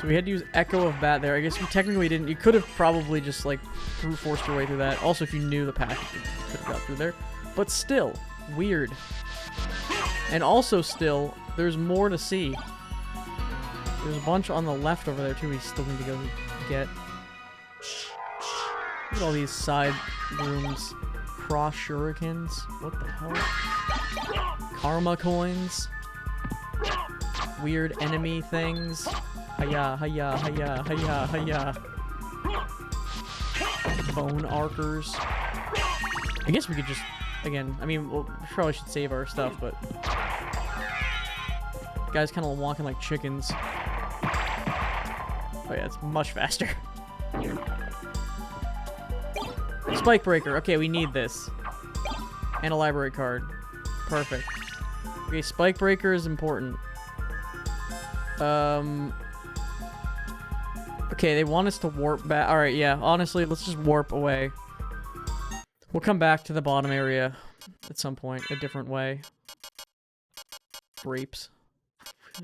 So we had to use Echo of Bat there. I guess we technically didn't. You could have probably just like brute forced your way through that. Also, if you knew the path, you could have got through there. But still, weird. And also still, there's more to see. There's a bunch on the left over there too we still need to go get. Look at all these side rooms. Cross shurikens. What the hell? Karma coins. Weird enemy things. Hiya, hiya, hiya, hiya, hiya. Bone archers. I guess we could just, again, I mean, we probably should save our stuff, but... Guys kind of walking like chickens. Oh yeah, it's much faster. Spike breaker. Okay, we need this. And a library card. Perfect. Okay, spike breaker is important. Okay, they want us to warp back. Alright, yeah, honestly, let's just warp away. We'll come back to the bottom area at some point, a different way. Grapes.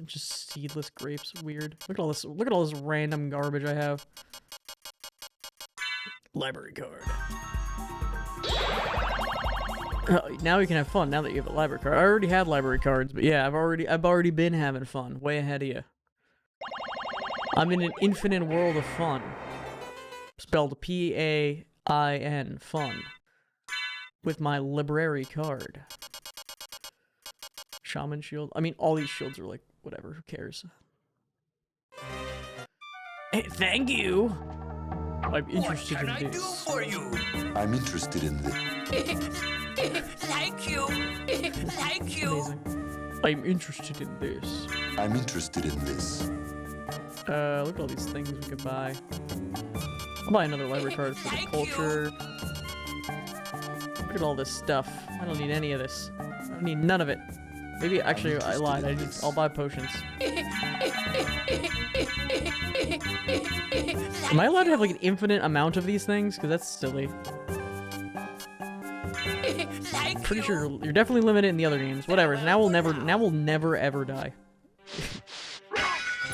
Just seedless grapes. Weird. Look at all this random garbage I have. Library card. Now we can have fun now that you have a library card. I already had library cards, but yeah, I've already been having fun. Way ahead of you. I'm in an infinite world of fun. Spelled P-A-I-N, fun. With my library card. Shaman shield. I mean, all these shields are like, whatever, who cares? Hey, thank you! I'm interested in this. What can I do for you? I'm interested in this. Like you. Like you. Amazing. I'm interested in this. I'm interested in this. Look at all these things we could buy. I'll buy another library card for the culture. Look at all this stuff. I don't need any of this. I don't need none of it. Maybe, actually, I lied. I'll buy potions. Am I allowed to have, like, an infinite amount of these things? Because that's silly. Pretty sure you're definitely limited in the other games. Whatever. Now we'll never ever die.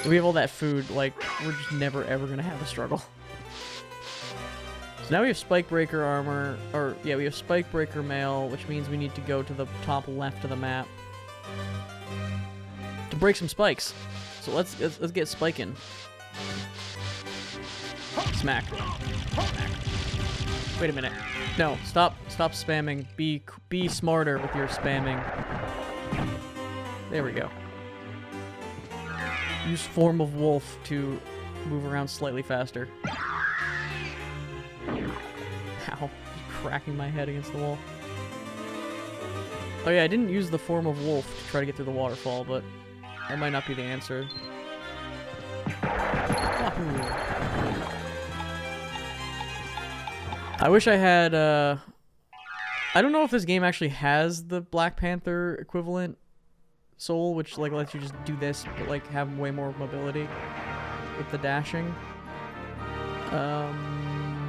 We have all that food, like, we're just never ever gonna have a struggle. So now we have Spike Breaker armor, or, yeah, we have Spike Breaker mail, which means we need to go to the top left of the map to break some spikes. So let's get spiking. Smack. Smack. Wait a minute. No, stop spamming. Be smarter with your spamming. There we go. Use form of wolf to move around slightly faster. Ow. Cracking my head against the wall. Oh yeah, I didn't use the form of wolf to try to get through the waterfall, but that might not be the answer. I wish I had, I don't know if this game actually has the Black Panther equivalent soul, which, like, lets you just do this, but, like, have way more mobility with the dashing.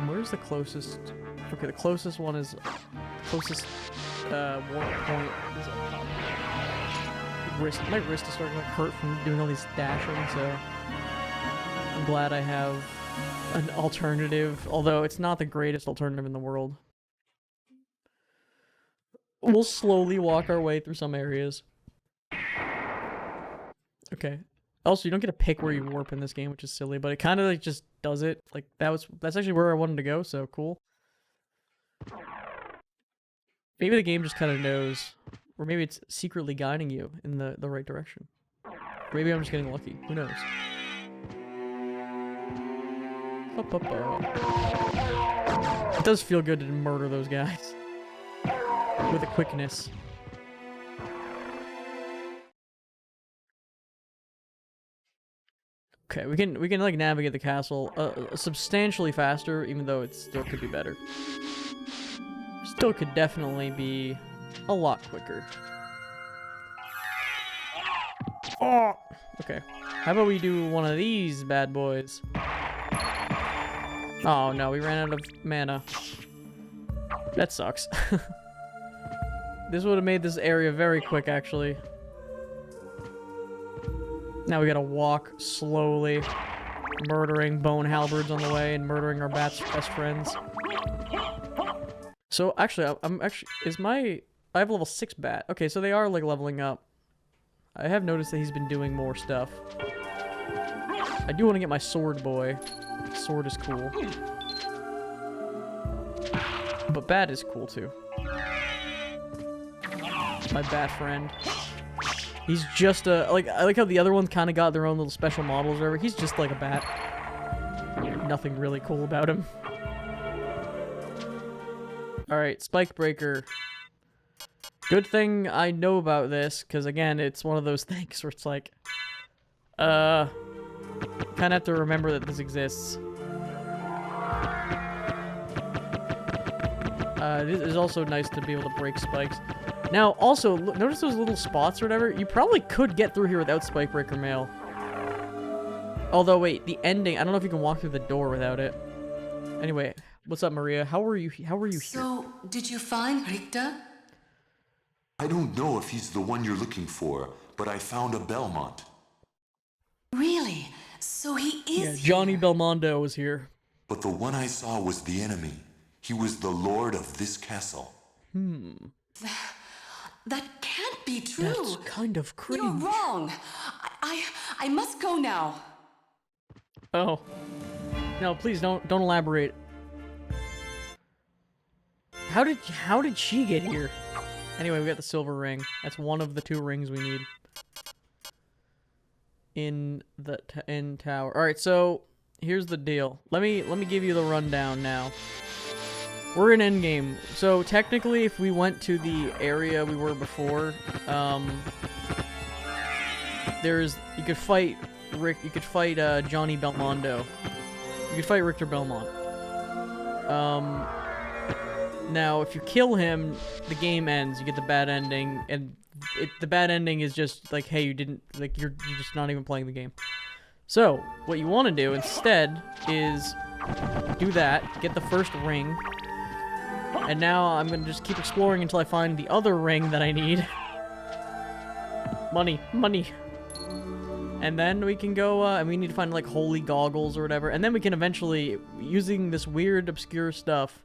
Where's the closest? Okay, the closest one is, closest, warp point is wrist. My wrist is starting to hurt from doing all these dashing, so I'm glad I have an alternative, although it's not the greatest alternative in the world. We'll slowly walk our way through some areas. Okay. Also, you don't get to pick where you warp in this game, which is silly, but it kind of like just does it. Like that's actually where I wanted to go, so cool. Maybe the game just kind of knows, or maybe it's secretly guiding you in the right direction. Maybe I'm just getting lucky. Who knows? It does feel good to murder those guys with a quickness. Okay, we can like navigate the castle substantially faster, even though it still could be better. Still could definitely be a lot quicker. Oh, okay. How about we do one of these bad boys? Oh no, we ran out of mana. That sucks. This would have made this area very quick, actually. Now we gotta walk slowly, murdering bone halberds on the way and murdering our best friends. So actually, I have level 6 bat. Okay, so they are like leveling up. I have noticed that he's been doing more stuff. I do want to get my sword boy. Sword is cool. But bat is cool too. My bat friend. He's just a, like, I like how the other ones kind of got their own little special models or whatever. He's just like a bat. Nothing really cool about him. Alright, Spike Breaker. Good thing I know about this, because again, it's one of those things where it's like, kind of have to remember that this exists. It is also nice to be able to break spikes. Now, also, notice those little spots or whatever? You probably could get through here without Spike Breaker Mail. Although, wait, the ending, I don't know if you can walk through the door without it. Anyway, what's up, Maria? How were you here? So, did you find Richter? I don't know if he's the one you're looking for, but I found a Belmont. Really? So he is Yeah, Johnny Belmondo was here. But the one I saw was the enemy. He was the lord of this castle. That can't be true. That's kind of cringe. You're wrong. I must go now. Oh. No, please don't elaborate. How did she get here? Anyway, we got the silver ring. That's one of the 2 rings we need. In the tower. All right, so here's the deal. Let me give you the rundown now. We're in endgame. So technically, if we went to the area we were before, you could fight Rick. You could fight Johnny Belmondo. You could fight Richter Belmont. Now, if you kill him, the game ends. You get the bad ending, and the bad ending is just like, hey, you're just not even playing the game. So, what you want to do instead is do that, get the first ring, and now I'm gonna just keep exploring until I find the other ring that I need. Money. And then we can go, and we need to find, like, holy goggles or whatever, and then we can eventually, using this weird, obscure stuff,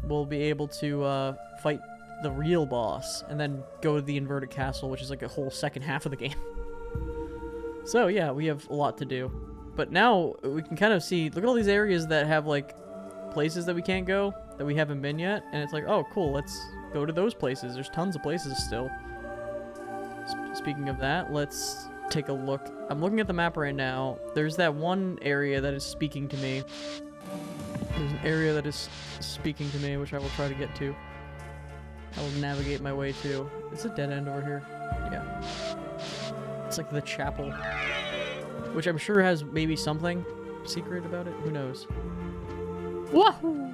we'll be able to, fight the real boss, and then go to the inverted castle, which is, like, a whole second half of the game. So, yeah, we have a lot to do. But now, we can kind of see, look at all these areas that have, like, places that we can't go, that we haven't been yet, and it's like, oh, cool, let's go to those places. There's tons of places still. Speaking of that, let's take a look. I'm looking at the map right now. There's that one area that is speaking to me. There's an area that is speaking to me, which I will try to get to. I will navigate my way to. Is it a dead end over here? Yeah. It's like the chapel. Which I'm sure has maybe something secret about it. Who knows? Wahoo!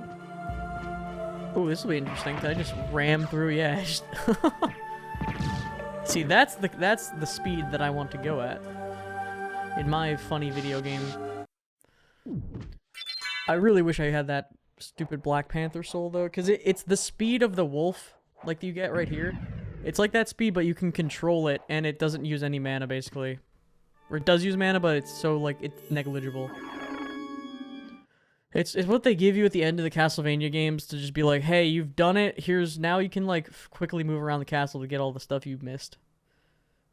Oh, this will be interesting. Did I just ram through? Yeah. See, that's the speed that I want to go at in my funny video game. I really wish I had that stupid Black Panther soul though, because it's the speed of the wolf, like you get right here. It's like that speed, but you can control it, and it doesn't use any mana basically, or it does use mana, but it's so like it's negligible. It's what they give you at the end of the Castlevania games to just be like, hey, you've done it. Here's now you can like quickly move around the castle to get all the stuff you've missed.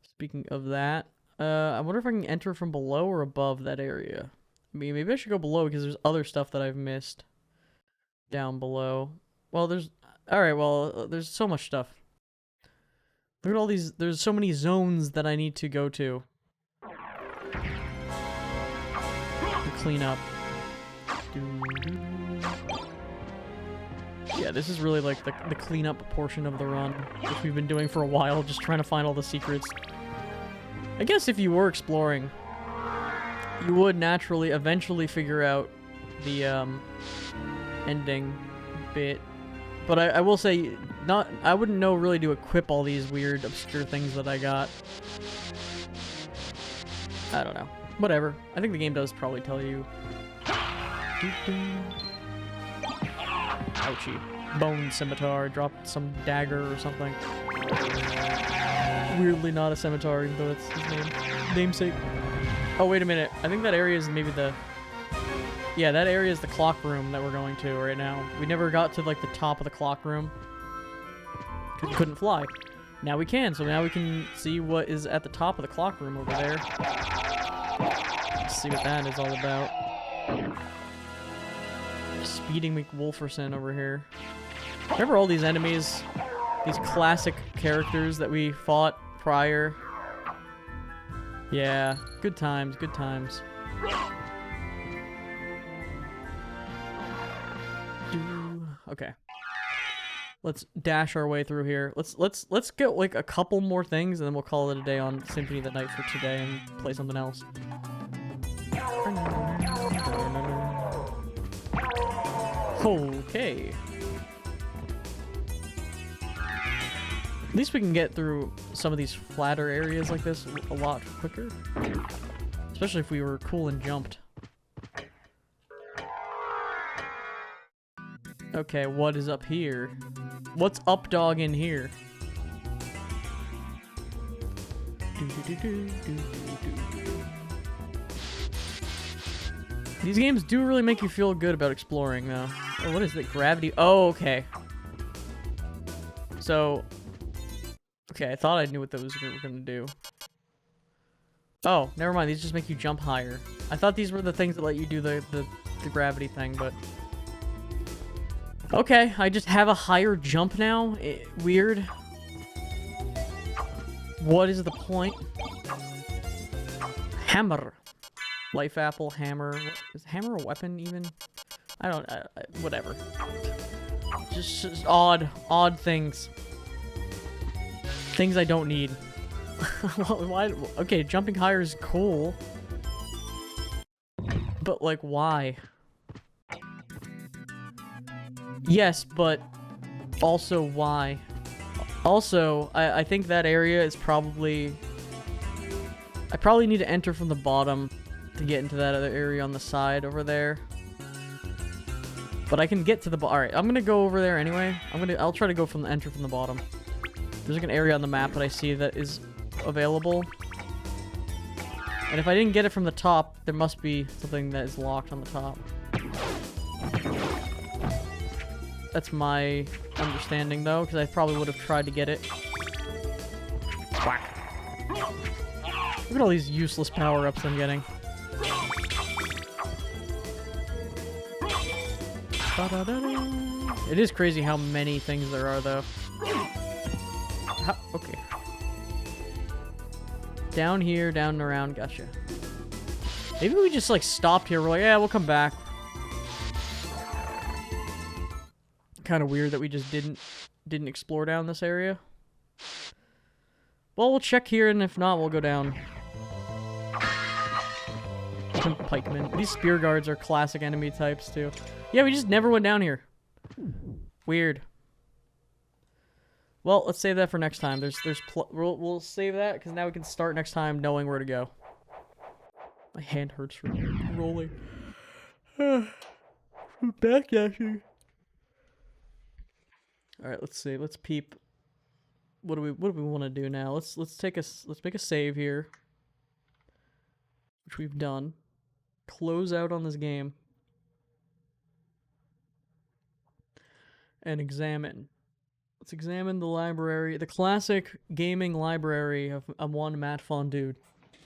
Speaking of that, I wonder if I can enter from below or above that area. I mean, maybe I should go below because there's other stuff that I've missed down below. Well, there's there's so much stuff. Look at all these. There's so many zones that I need to go to. And clean up. Yeah, this is really like the cleanup portion of the run, which we've been doing for a while, just trying to find all the secrets. I guess if you were exploring, you would naturally eventually figure out the ending bit. But I will say, I wouldn't know really to equip all these weird, obscure things that I got. I don't know. Whatever. I think the game does probably tell you. Ouchie. Bone scimitar. Dropped some dagger or something. Weirdly not a scimitar, even though it's his namesake. Oh, wait a minute. I think that area is maybe the... Yeah, that area is the clock room that we're going to right now. We never got to, like, the top of the clock room. Because we couldn't fly. Now we can, so now we can see what is at the top of the clock room over there. Let's see what that is all about. Speeding McWolferson over here. Remember all these enemies? These classic characters that we fought prior? Yeah, good times, good times. Okay. Let's dash our way through here. Let's get like a couple more things and then we'll call it a day on Symphony of the Night for today and play something else. Okay. At least we can get through some of these flatter areas like this a lot quicker. Especially if we were cool and jumped. Okay, what is up here? What's up dog in here? These games do really make you feel good about exploring though. Oh, what is it? Gravity? Oh, okay. So... Okay, I thought I knew what those were gonna do. Oh, never mind. These just make you jump higher. I thought these were the things that let you do the gravity thing, but... Okay, I just have a higher jump now? Weird. What is the point? Hammer. Life apple, hammer. Is hammer a weapon even? I don't... whatever. Just odd things. Things I don't need. Why? Okay, jumping higher is cool. But, like, why? Yes, but also why? Also, I think that area is probably... I probably need to enter from the bottom to get into that other area on the side over there. But I can get to the bottom. Alright, I'm gonna go over there anyway. I'll try to go enter from the bottom. There's like an area on the map that I see that is available. And if I didn't get it from the top, there must be something that is locked on the top. That's my understanding though, because I probably would have tried to get it. Whack. Look at all these useless power-ups I'm getting. It is crazy how many things there are though. Okay. Down here, down and around, gotcha. Maybe we just like stopped here, we're like, yeah, we'll come back. Kind of weird that we just didn't explore down this area. Well, we'll check here, and if not, we'll go down. Pikemen. These spear guards are classic enemy types, too. Yeah, we just never went down here. Weird. Well, let's save that for next time. We'll save that because now we can start next time knowing where to go. My hand hurts from rolling. Back actually. All right, let's see. Let's peep. What do we want to do now? Let's make a save here, which we've done. Close out on this game and examine. Let's examine the library, the classic gaming library of one Matt Fondude.